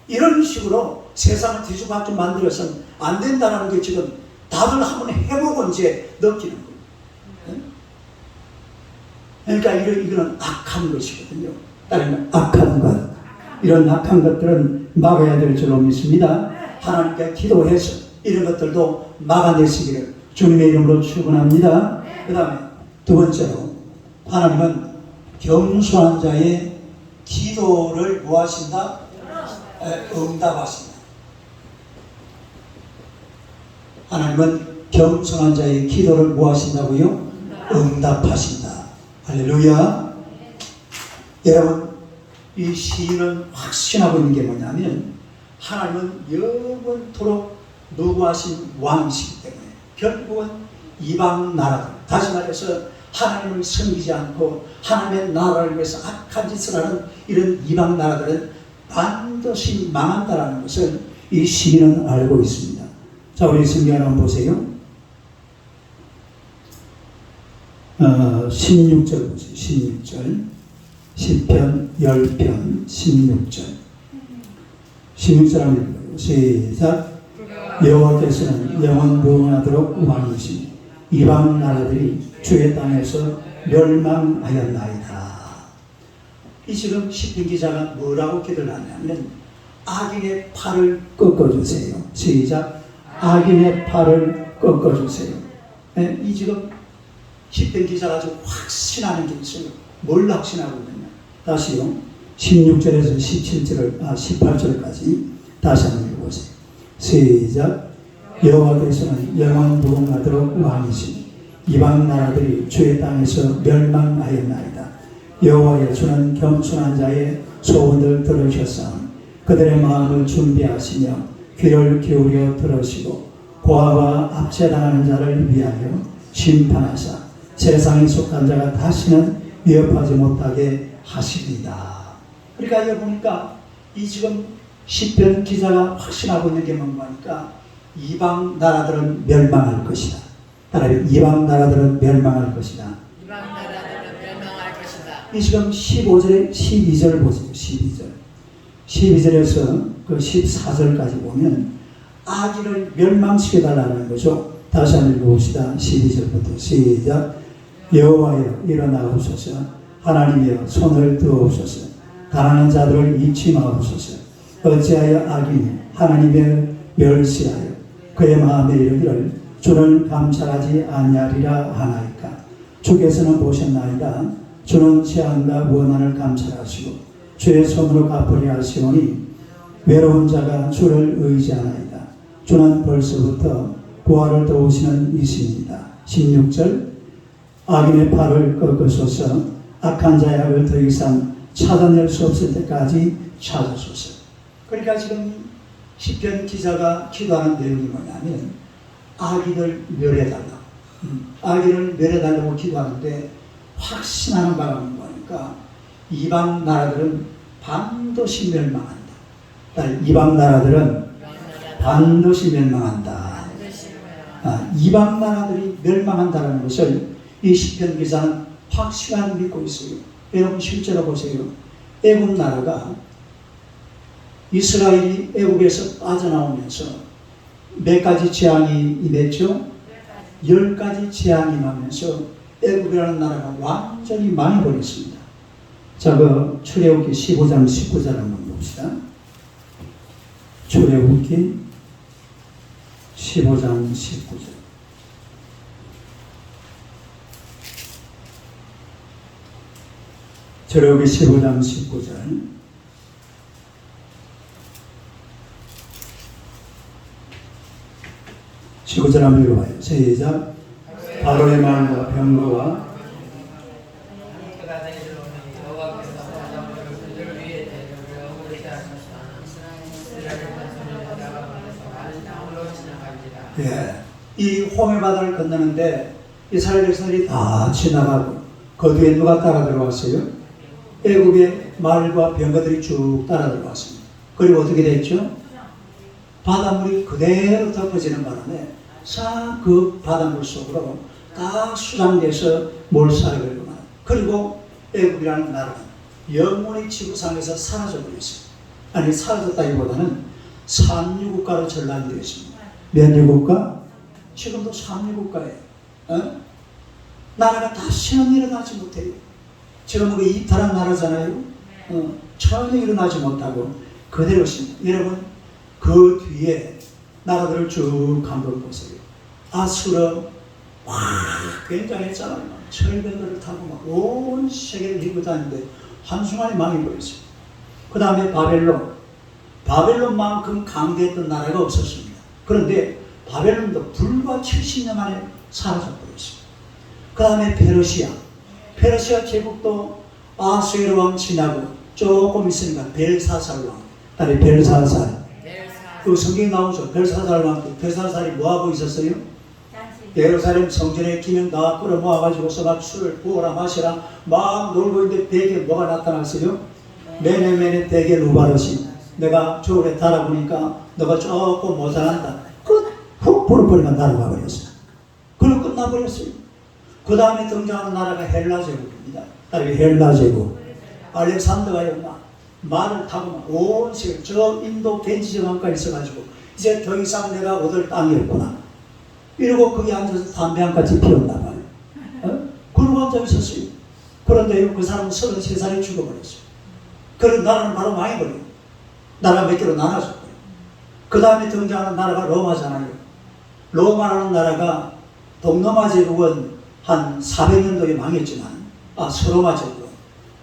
이런 식으로 세상을 뒤죽박죽 만들어서는 안 된다는 게 지금 다들 한번 해보고 이제 느끼는 거예요. 그러니까 이거는 악한 것이거든요. 다른 악한 것, 이런 악한 것들은 막아야 될 줄로 믿습니다. 하나님께 기도해서 이런 것들도 막아내시기를 주님의 이름으로 축원합니다. 그 다음에 두 번째로, 하나님은 겸손한 자의 기도를 무하신다? 응답하신다. 하나님은 겸손한 자의 기도를 무하신다고요? 응답하신다. 할렐루야. 여러분, 이 시인은 확신하고 있는 게 뭐냐면, 하나님은 영원토록 누구하신 왕이시기 때문에 결국은 이방 나라들, 다시 말해서 하나님을 섬기지 않고 하나님의 나라를 위해서 악한 짓을 하는 이런 이방 나라들은 반드시 망한다라는 것을 이 시인은 알고 있습니다. 자, 우리 성경 한번 보세요. 16절 보세요. 16절. 시편 10편 16절. 16절 한번 읽어요. 시작. 여호와께서는 영원무궁하도록 왕이시니 이방 나라들이 주의 땅에서 멸망하였나이다. 이 지금 시편 기자가 뭐라고 기도를 하냐면, 악인의 팔을 꺾어주세요. 시작. 악인의 팔을 꺾어주세요. 이 지금 시편 기자가 아주 확신하는 게 있어요. 뭘 확신하고 있느냐. 다시요. 16절에서 18절까지 다시 한번 읽어보세요. 시작. 여호와께서는 영원무궁하도록 왕이시니 이방 나라들이 주의 땅에서 멸망하였나이다. 여호와의 주는 겸손한 자의 소원을 들으셨사오니 그들의 마음을 준비하시며 귀를 기울여 들으시고 고아와 압제당하는 자를 위하여 심판하사 세상에 속한 자가 다시는 위협하지 못하게 하시리이다. 그러니까 여기 보니까 이 지금 시편 기자가 확신하고 있는 게 뭔가 이방 나라들은 멸망할 것이다. 따라서 이방 나라들은 멸망할 것이다. 이방 나라들은 멸망할 것이다. 이 지금 15절에 12절 보세요. 12절. 12절에서 그 14절까지 보면 악인을 멸망시켜달라는 거죠. 다시 한번 읽어봅시다. 12절부터 시작. 여호와여 일어나옵소서. 하나님이여 손을 드옵소서. 가난한 자들을 잊지 마옵소서. 어찌하여 악인이 하나님의 멸시하여 그의 마음에 이르기를 주는 감찰하지 아니하리라 하나이까. 주께서는 보셨나이다. 주는 재앙과 원한을 감찰하시고 주의 손으로 갚으려 하시오니 외로운 자가 주를 의지하나이다. 주는 벌써부터 고아를 도우시는 이십니다. 16절. 악인의 팔을 꺾으소서. 악한 자의 악을 더 이상 찾아낼 수 없을 때까지 찾으소서. 그러니까 지금 시편 기자가 기도하는 내용이 뭐냐면 악인을 멸해달라고, 악인을 멸해달라고 기도하는데 확신하는 바가 뭐니까 이방 나라들은 반드시 멸망한다. 이방 나라들은 반드시 멸망한다. 이방 나라들이 멸망한다는 것을 이 시편 기자는 확실하게 믿고 있어요. 여러분 실제로 보세요. 애굽 나라가 이스라엘이 애굽에서 빠져나오면서 몇 가지 재앙이 임했죠? 10가지 재앙이 임하면서 애굽이라는 나라가 완전히 망해버렸습니다. 자, 그 출애굽기 15장 19절 한번 봅시다. 출애굽기 15장 19절. 출애굽기 15장 19절. 시구절 한번 읽어봐요. 시작. 바로의 말과 병거와 예, 이 홍해 바다를 건너는데 이스라엘 백성들이 다 지나가고 그 뒤에 누가 따라 들어왔어요? 애굽의 말과 병거들이 쭉 따라 들어왔습니다. 그리고 어떻게 됐죠? 바닷물이 그대로 덮어지는 바람에 싹 그 바닷물 속으로 다 수장돼서 몰살을 걸고만. 그리고 애굽이라는 나라는 영원히 지구상에서 사라져버렸어요. 아니 사라졌다기보다는 산유국가로 전락이 되었습니다. 몇 유국가? 지금도 산유국가예요. 나라가 다시는 일어나지 못해요. 지금 그 이탈한 나라잖아요. 전혀 일어나지 못하고 그대로 있습니다. 여러분 그 뒤에 나라들을 쭉 한번 보세요. 아수르 굉장했잖아요. 철벽을 타고 막 온 세계를 이고 다니는데 한순간에 망해버렸어요. 그 다음에 바벨론만큼 강대했던 나라가 없었습니다. 그런데 바벨론도 불과 70년 만에 사라져버렸어요. 그 다음에 페르시아 제국도 아수에르 왕 지나고 조금 있으니까 벨사살 왕, 아니 벨사살. 그 성경에 나오죠. 벨사살 왕. 벨사살이 뭐하고 있었어요? 예루살렘 성전에 기명 다 끌어모아가지고서 막 술을 부어라 마시라 막 놀고 있는데 벽에 뭐가 나타났어요? 메네메네 베게 루바르시. 내가 저울에 달아보니까 너가 조금 모자란다. 훅 불을 버리면 날아가 버렸어요. 그리고 끝나버렸어요. 그 다음에 등장하는 나라가 헬라 제국입니다. 헬라 제국. 알렉산더가 말을 타고 온 세계 저 인도 겐지 정원까지 있어가지고 이제 더 이상 내가 얻을 땅이 없구나. 이러고 거기 앉아서 담배 한 가지 피웠나 봐요. 그러고 앉아 있었어요. 그런데 그 사람은 33살에 죽어버렸어요. 그런 나라는 바로 망해버려요. 나라 몇 개로 나눠졌고요. 그 다음에 등장하는 나라가 로마잖아요. 로마라는 나라가 동로마 제국은 한 400년도에 망했지만 서로마 제국은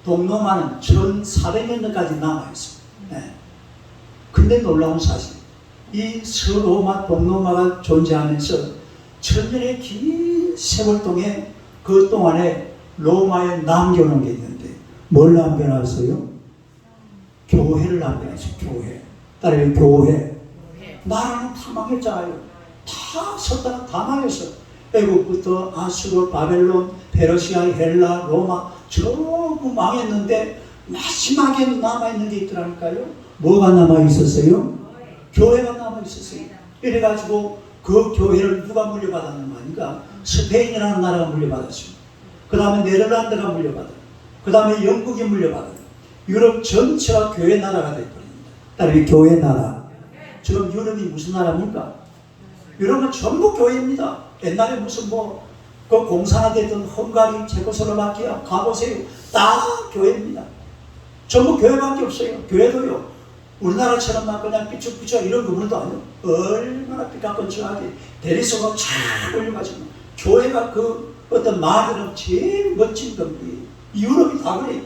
동로마는 1400년도까지 남아있어요. 네. 근데 놀라운 사실, 이 서로마 동로마가 존재하면서 천년의 긴 세월 동안 그 동안에 로마에 남겨놓은 게 있는데 뭘 남겨놨어요? 교회를 남겨야지. 교회. 따라해 교회. 나라는 다 망했잖아요. 다 섰다가 다 망했어. 애국부터 아수르, 바벨론, 페르시아, 헬라, 로마 전부 망했는데 마지막에 남아있는 게 있더라니까요. 뭐가 남아있었어요? 교회가 남아있었어요. 이래가지고 그 교회를 누가 물려받았는 말인가? 스페인이라는 나라가 물려받았어요. 그 다음에 네덜란드가 물려받아요. 그 다음에 영국이 물려받아요. 유럽 전체가 교회 나라가 되어버립니다. 따라서 교회 나라. 지금 유럽이 무슨 나라입니까? 유럽은 전부 교회입니다. 옛날에 무슨 그 공산화됐던 헝가리, 체코슬로바키아 가보세요. 다 교회입니다. 전부 교회밖에 없어요. 교회도요. 우리나라처럼 막 그냥 삐죽삐죽 이런 건물도 아니에요. 얼마나 삐까뻔쩍하게 대리석으로 쫙 올려가지고 교회가 그 어떤 말들은 제일 멋진 겁니다. 유럽이 다 그래요.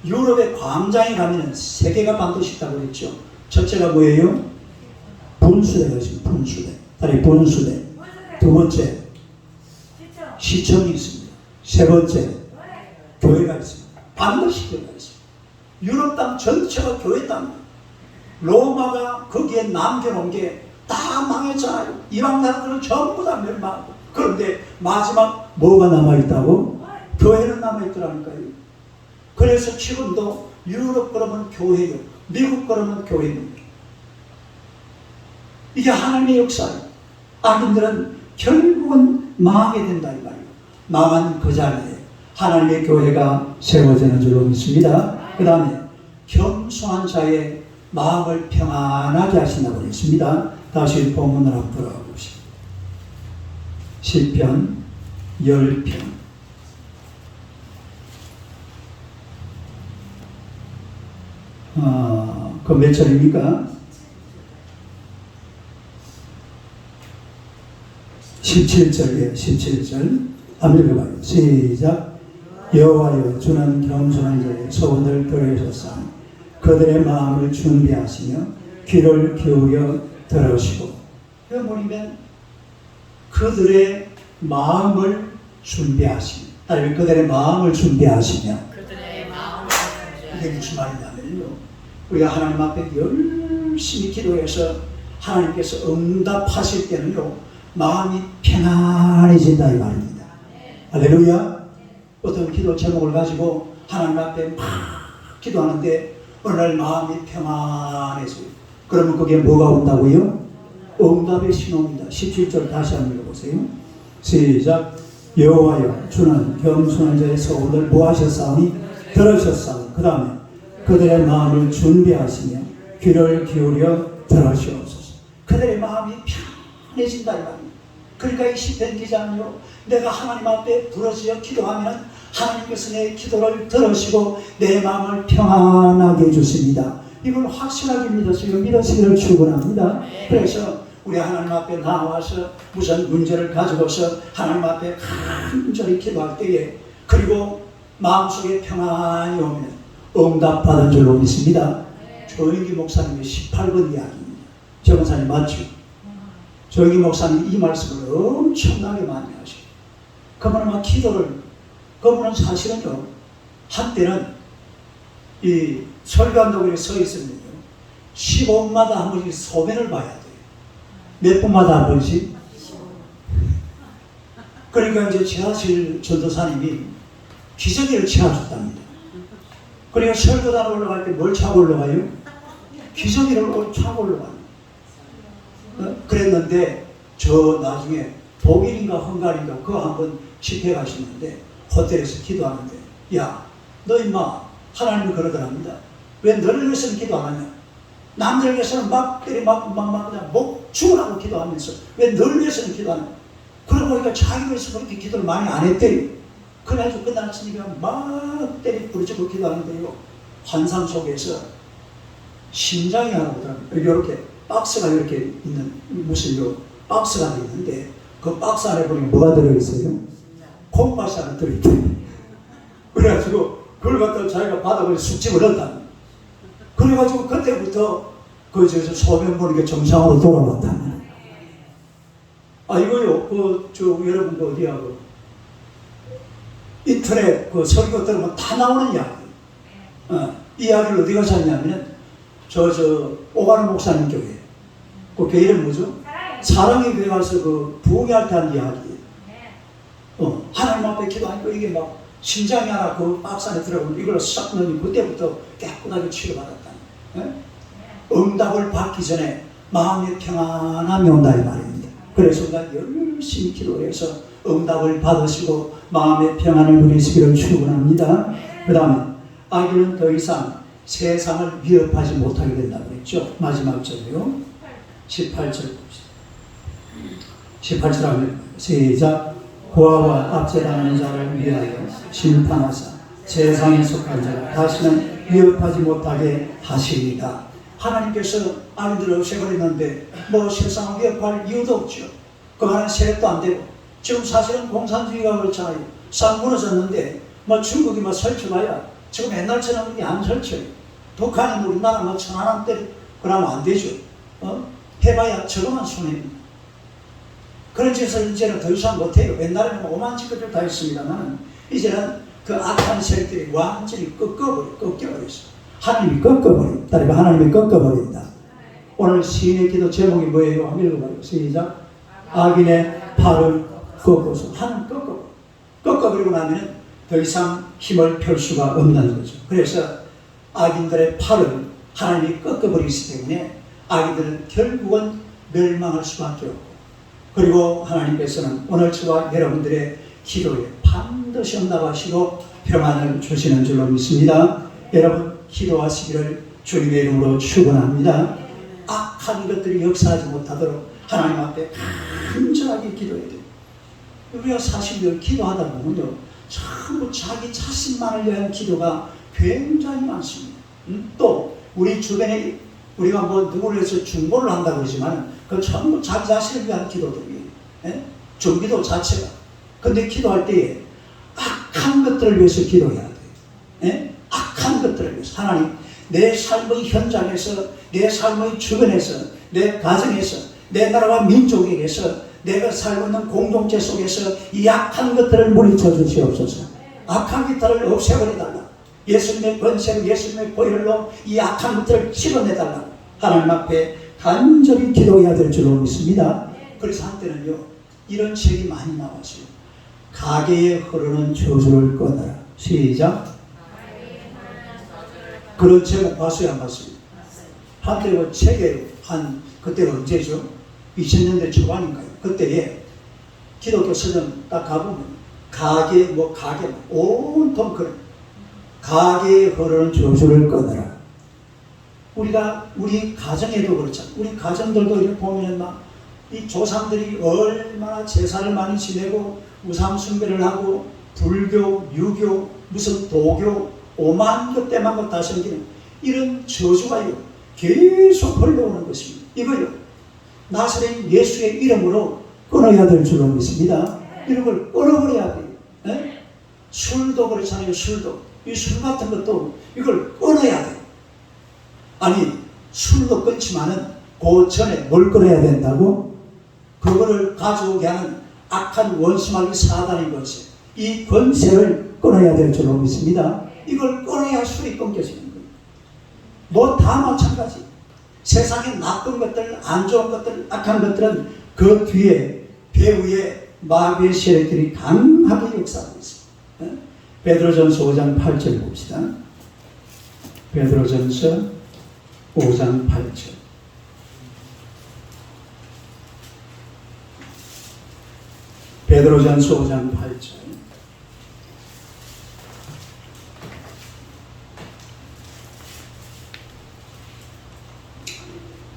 유럽의 광장에 가면 세 개가 반드시 있다고 그랬죠. 첫째가 뭐예요? 분수대가 있습니다. 분수대. 다리 분수대. 두 번째, 시청이 있습니다. 세 번째, 교회가 있습니다. 반드시 교회가 있습니다. 유럽 땅 전체가 교회 땅이에요. 로마가 거기에 남겨놓은 게 다 망했잖아요. 이방 나라들은 전부 다 멸망하고. 그런데 마지막 뭐가 남아있다고? 교회는 남아있더라니까요. 그래서 지금도 유럽 그러면 교회요. 미국 그러면 교회입니다. 이게 하나님의 역사예요. 악인들은 결국은 망하게 된다 이 말이에요. 망한 그 자리에 하나님의 교회가 세워지는 줄로 믿습니다. 그 다음에 겸손한 자의 마음을 평안하게 하신다고 했습니다. 다시 본문을 한번 돌아가 봅시다. 시편 10편 그 몇 절입니까? 17절이에요. 17절 한번 읽어봐요. 시작. 여호와여 주는 겸손한 자의 소원을 들으셨사 그들의 마음을 준비하시며 귀를 기울여 들으시고. 이거 뭐냐면 그들의 마음을 준비하시며, 아니 그들의 마음을 준비하시며. 그들의 마음을 이게 무슨 말이냐면요, 우리가 하나님 앞에 열심히 기도해서 하나님께서 응답하실 때는요 마음이 편안해진다 이 말입니다. 할렐루야. 어떤 기도 제목을 가지고 하나님 앞에 막 기도하는데 어느 날 마음이 평안해져요. 그러면 그게 뭐가 온다고요? 응답의 신호입니다. 17절 다시 한번 읽어보세요. 시작. 여호와여 주는 겸손한 자의 소원을 보하셨사오니 들으셨사오니. 그 다음에 그들의 마음을 준비하시며 귀를 기울여 들으시옵소서. 그들의 마음이 편해진다 이 말입니다. 그러니까 이 시편 기자는요, 내가 하나님 앞에 부르짖어 기도하면 하나님께서 내 기도를 들으시고 내 마음을 평안하게 해주십니다. 이걸 확실하게 믿으시기를 축원합니다. 그래서 우리 하나님 앞에 나와서 무슨 문제를 가지고서 하나님 앞에 간절히 기도할 때에, 그리고 마음속에 평안이 오면 응답받은 줄로 믿습니다. 조영기 목사님의 18번 이야기입니다. 저 목사님 맞죠? 조영기 목사님 이 말씀을 엄청나게 많이 하셔요. 그분은 막 기도를, 그분은 사실은요, 한때는 이 설교한다고 서 있으면요 15분마다 한 번씩 소변을 봐야 돼요. 몇 분마다 한 번씩? 그러니까 이제 지하실 전도사님이 기저귀를 채워줬답니다. 그러니까 설교단 올라갈 때 뭘 차고 올라가요? 기저귀를 차고 올라가요. 그랬는데 저 나중에 독일인가 헝가리인가 그거 한번 집회 가시는데 호텔에서 기도하는데, 야 너 임마, 하나님은 그러더랍니다. 왜 너를 위해서는 기도 안 하냐? 남들을 위해서는 막 때리 막 그냥 목 죽으라고 기도하면서 왜 너를 위해서는 기도 안 하냐? 그러고 보니까 자기 위해서 그렇게 기도를 많이 안 했대요. 그래가지고 끝났으니까 막 때리 부르짖고 기도하는데요, 환상 속에서 심장이 하나 오더랍니다. 이렇게 박스가 이렇게 있는, 무슨 요 박스가 있는데 그 박스 안에 보니까 뭐가 들어있어요? 콩팥이 하나 들어있대요. 그래가지고 그걸 갖다가 자기가 바닥을 쑥 집어넣었다. 그래가지고 그때부터 그 소변 보는 게 정상으로 돌아왔다. 아 이거요, 여러분 그 어디야, 인터넷 그 설교 들으면 다 나오는 이야기. 이야기를 어디 가서 했냐면은 오가는 목사님 교회. 그 교회 이름 뭐죠? 사랑의 교회 가서 그 부흥할 때 한 이야기예요. 하나님 앞에 기도하니까 이게 막 심장이 하나 그 박스 안에 들어가면 이걸 싹 넣으니 그때부터 깨끗하게 치료받았다는 거예요. 응답을 받기 전에 마음의 평안함이 온다 이 말입니다. 그래서 우리가 열심히 기도해서 응답을 받으시고 마음의 평안을 누리시기를 축원합니다. 그 다음에 아기는 더 이상 세상을 위협하지 못하게 된다고 그랬죠. 마지막 절이요. 18절 봅시다. 18절 하면 시작. 고아와 압제당하는 자를 위하여 심판하사 세상에 속한 자를 다시는 위협하지 못하게 하시리다. 하나님께서 아이들을 없애버리는데 뭐 세상을 위협할 이유도 없죠. 그만한 세력도 안 되고 지금 사실은 공산주의가 그렇잖아요. 싹 무너졌는데 뭐 중국이 뭐 설쳐봐야 지금 옛날처럼 안 설쳐요. 북한이 우리나라 뭐 천안함 때 그러면 안 되죠. 해봐야 저거만 손해입니다. 그런 짓을 이제는 더 이상 못해요. 옛날에는 오만 짓것들 다 했습니다만 이제는 그 악한 세력들이 완전히 꺾여버렸어요. 하나님이 꺾어버린다. 따라서 하나님이 꺾어버린다. 오늘 시인의 기도 제목이 뭐예요? 한번 읽어봐요. 시작. 악인의 팔을 꺾어서 하나님 꺾어버리고 나면 더 이상 힘을 펼 수가 없는 거죠. 그래서 악인들의 팔을 하나님이 꺾어버리기 때문에 악인들은 결국은 멸망할 수밖에 없고, 그리고 하나님께서는 오늘 저와 여러분들의 기도에 반드시 응답하시고 평안을 주시는 줄로 믿습니다. 여러분 기도하시기를 주님의 이름으로 축원합니다. 악한 것들이 역사하지 못하도록 하나님 앞에 간절하게 기도해야 돼요. 우리가 사실 기도하다 보면요, 전부 자기 자신만을 위한 기도가 굉장히 많습니다. 또 우리 주변에 우리가 뭐 누구를 해서 중보를 한다고 그러지만 그 전부 자기 자신을 위한 기도들이에요. 중기도 자체가. 근데 기도할 때에 악한 것들을 위해서 기도해야 돼요. 악한 것들을 위해서. 하나님, 내 삶의 현장에서, 내 삶의 주변에서, 내 가정에서, 내 나라와 민족에게서, 내가 살고 있는 공동체 속에서 이 악한 것들을 물리쳐 주시옵소서. 악한 것들을 없애버려달라. 예수님의 권세로, 예수님의 보혈로 이 악한 것들을 치러내달라. 하나님 앞에 간절히 기도해야 될 줄로 믿습니다. 그래서 한때는요, 이런 책이 많이 나왔어요. 가게에 흐르는 저주를 꺼내라. 시작. 그런 제목 봤어요, 안 봤어요? 한때 그 책에 그때가 언제죠? 2000년대 초반인가요? 그때에 기독교 서점 딱 가보면 가게 온통 그런 가게에 흐르는 저주를 꺼내라. 우리 가정에도 그렇잖아. 우리 가정들도 이렇게 보면 이 조상들이 얼마나 제사를 많이 지내고 우상 숭배를 하고 불교, 유교, 무슨 도교, 오만 것 때만 것 다 생기는 이런 저주가요 계속 흘러오는 것입니다. 이거요 나사렛 예수의 이름으로 끊어야 될 줄로 믿습니다. 이런 걸 끊어버려야 돼요. 술도 그렇잖아요. 이 술 같은 것도 이걸 끊어야 돼요. 아니 술도 끊지만은 그 전에 뭘 끊어야 된다고? 그거를 가져오게 하는 악한 원수마귀 사단의 권세, 이 권세를 끊어야 될 줄로 믿습니다. 이걸 끊어야 술이 끊겨지는 거예요. 뭐 다 마찬가지. 세상의 나쁜 것들, 안 좋은 것들, 악한 것들은 그 뒤에 배후에 마귀의 세력들이 강하게 역사하고 있습니다. 베드로전서 5장 8절 봅시다. 베드로전서 5장 8절. 베드로전서 5장 8절.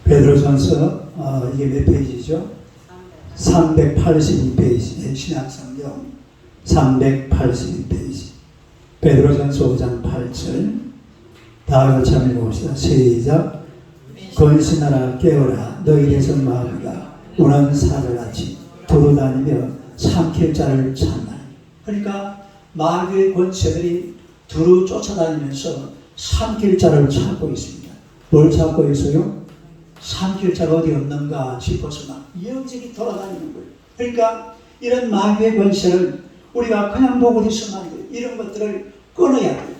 베드로전서 이게 몇 페이지죠? 382페이지. 신약성경 382페이지. 베드로전서 5장 8절. 다 같이 한번 읽어봅시다. 시작. 건신하라 깨어라 너희에서 마귀가 우는 사자같이 두루다니며 삼킬 자를 찾나니. 그러니까 마귀의 권세들이 두루 쫓아다니면서 삼킬 자를 찾고 있습니다. 뭘 찾고 있어요? 삼킬 자가 어디 없는가 싶어서 막 여기저기 돌아다니는 거예요. 그러니까 이런 마귀의 권세를 우리가 그냥 보고 있으면 안 돼요. 이런 것들을 끊어야 돼요.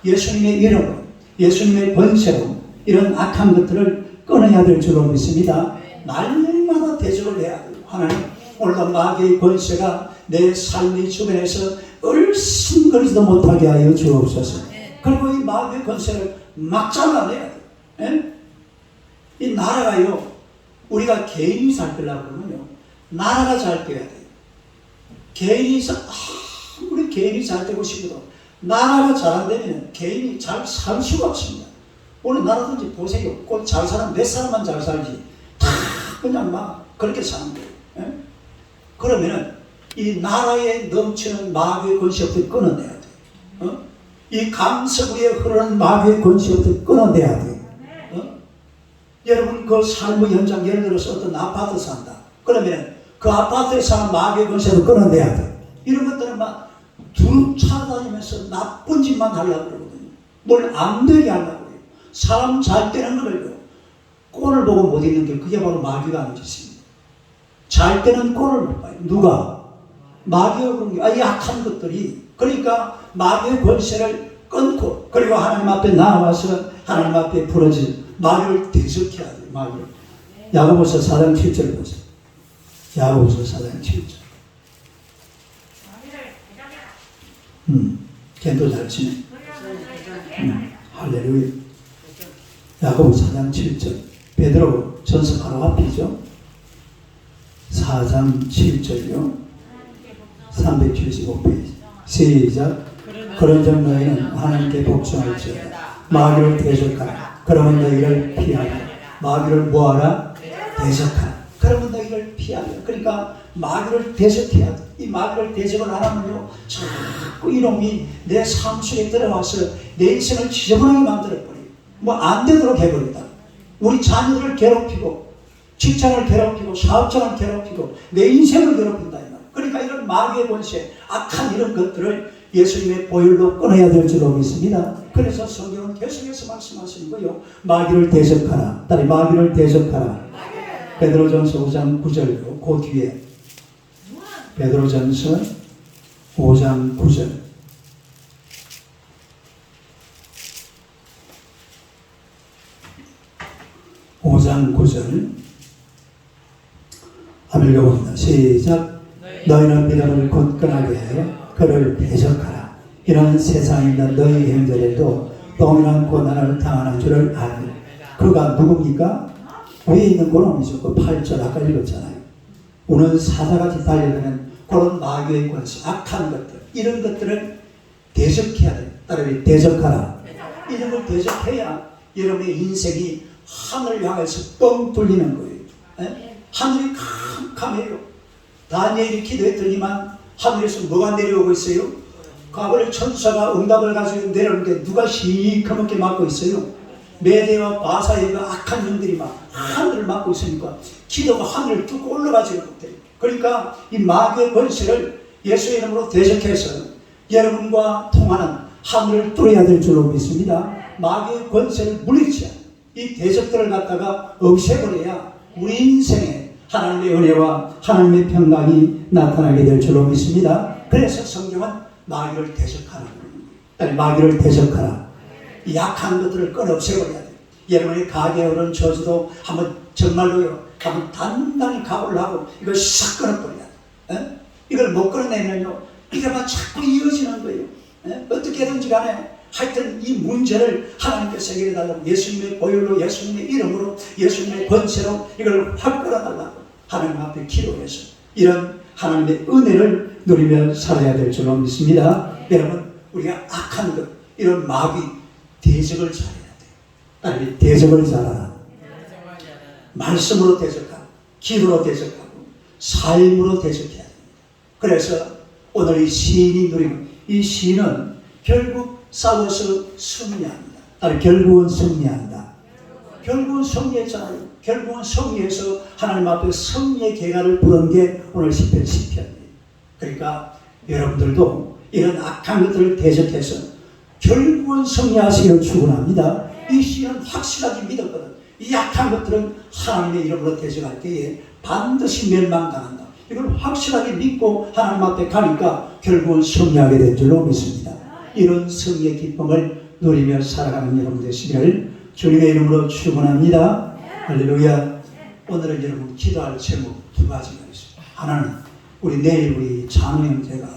예수님의 이름으로 예수님의 권세로 이런 악한 것들을 끊어야 될 줄로 믿습니다. 날마다 대적을 해야 돼요. 하나님, 오늘도 마귀의 권세가 내 삶의 주변에서 얼씬거리지도 못하게 하여 주옵소서. 그리고 이 마귀의 권세를 막 잘라내야 돼요. 예? 이 나라가요, 우리가 개인이 잘 되려고 그러면요, 나라가 잘 돼야 돼요. 아무리 개인이 잘 되고 싶어도 나라가 잘 안 되면 개인이 잘 살 수가 없습니다. 오늘 나라든지 보세요. 꼭 잘 사람 몇 사람만 잘 살지 다 그냥 막 그렇게 사는 거예요. 예? 그러면은 이 나라에 넘치는 마귀의 권세부터 끊어내야 돼요. 이 강석 위에 흐르는 마귀의 권세부터 끊어내야 돼요. 여러분 그 삶의 현장, 예를 들어서 어떤 아파트 산다. 그러면 그 아파트에 사는 마귀의 권세도 끊어내야 돼. 이런 것들은 막 두루 찾아다니면서 나쁜 짓만 하려고 그러거든요. 뭘 안 되게 하려고 그래요. 사람 잘 되는 거를요, 꼴을 보고 못 있는 게 그게 바로 마귀가 하는 짓입니다. 잘 때는 꼴을 못 봐요. 누가? 마귀가 그런 게, 이 약한 것들이. 그러니까 마귀의 권세를 끊고, 그리고 하나님 앞에 나와서 하나님 앞에 부러진 마귀를 대적해야 돼요. 마귀를. 야고보서 4장 7절 보세요. 야고보서 4장 7절. 걔도 잘 치네. 할렐루야. 야고보 4장 7절. 베드로 전서 바로 앞이죠. 4장 7절이요. 375페이지. 시작. 그런즉 너희는 하나님께 복종할지어다. 마귀를 대적하라. 그러면 너희를 피하라. 마귀를 뭐하라? 대적하라. 그러면 너희를 피하라. 그러니까 마귀를 대적해야 돼. 이 마귀를 대적을 안 하면요, 자꾸 이놈이 내 삶 속에 들어와서 내 인생을 지저분하게 만들어버려요. 뭐 안 되도록 해버린다. 우리 자녀를 괴롭히고, 직장을 괴롭히고, 사업장을 괴롭히고, 내 인생을 괴롭힌다. 그러니까 이런 마귀의 권세, 악한 이런 것들을 예수님의 보혈로 끊어야 될 줄로 믿습니다. 그래서 성경은 계속해서 말씀하시는 거예요. 마귀를 대적하라. 딸이 마귀를 대적하라. 베드로전서 5장 9절이고 그 뒤에 베드로전서 5장 9절. 한번 읽어봅니다. 시작. 너희는 믿음을 굳건하게 하여 그를 대적하라. 이런 세상에 있는 너희 형제들도 동일한 고난을 당하는 줄을 알라. 그가 누굽니까? 위에 있는 그놈이죠. 그 8절 아까 읽었잖아요. 우는 사자같이 달려드는 그런 마귀의 권세, 악한 것들, 이런 것들을 대적해야 돼요. 따라서 대적하라. 이런 걸 대적해야 여러분의 인생이 하늘을 향해서 뻥 뚫리는 거예요. 에? 하늘이 캄캄해요. 다니엘이 기도했더니만 하늘에서 뭐가 내려오고 있어요? 가버릴 천사가 응답을 가지고 내려오는데 누가 시커멓게 막고 있어요? 메대와 바사의 그 악한 영들이 막 하늘을 막고 있으니까 기도가 하늘을 뚫고 올라가지를 못해요. 그러니까 이 마귀의 권세를 예수의 이름으로 대적해서 여러분과 통하는 하늘을 뚫어야 될 줄로 믿습니다. 마귀의 권세를 물리치야 이 대적들을 갖다가 없애버려야 우리 인생에 하나님의 은혜와 하나님의 평강이 나타나게 될 줄로 믿습니다. 그래서 성경은 마귀를 대적하라. 아니, 마귀를 대적하라. 약한 것들을 끊어 없애버려야 돼. 여러분의 가게에 오른 저주도 한번 정말로요, 한번 단단히 각오를 하고 이걸 싹 끊어버려야 돼. 이걸 못 끊어내면요, 이게 막 자꾸 이어지는 거예요. 어떻게든지 간에 하여튼 이 문제를 하나님께서 해결해달라고 예수님의 보혈로, 예수님의 이름으로, 예수님의 권세로 이걸 확 끌어달라고 하나님 앞에 기도해서 이런 하나님의 은혜를 누리며 살아야 될 줄로 믿습니다. 여러분, 우리가 악한 것, 이런 마귀 대적을 잘해야 돼요. 빨리 대적을 잘하라. 말씀으로 대적하고, 기도로 대적하고, 삶으로 대적해야 됩니다. 그래서 오늘 이 시인이 누리는 이 시인은 결국 싸워서 승리합니다. 아니, 결국은 승리한다. 결국은 승리했잖아요. 결국은 승리해서 하나님 앞에 승리의 계가를 부른 게 오늘 시편이에요. 그러니까 여러분들도 이런 악한 것들을 대적해서 결국은 승리하시기를 축원합니다. 이 시인은 확실하게 믿었거든. 이 약한 것들은 하나님의 이름으로 대적할 때에 반드시 멸망당한다. 이걸 확실하게 믿고 하나님 앞에 가니까 결국은 승리하게 된 줄로 믿습니다. 이런 승리의 기쁨을 누리며 살아가는 여러분 되시기를 주님의 이름으로 축원합니다. 할렐루야. 오늘은 여러분 기도할 제목 두 가지가 있습니다. 하나는 우리 내일 우리 장우 형제가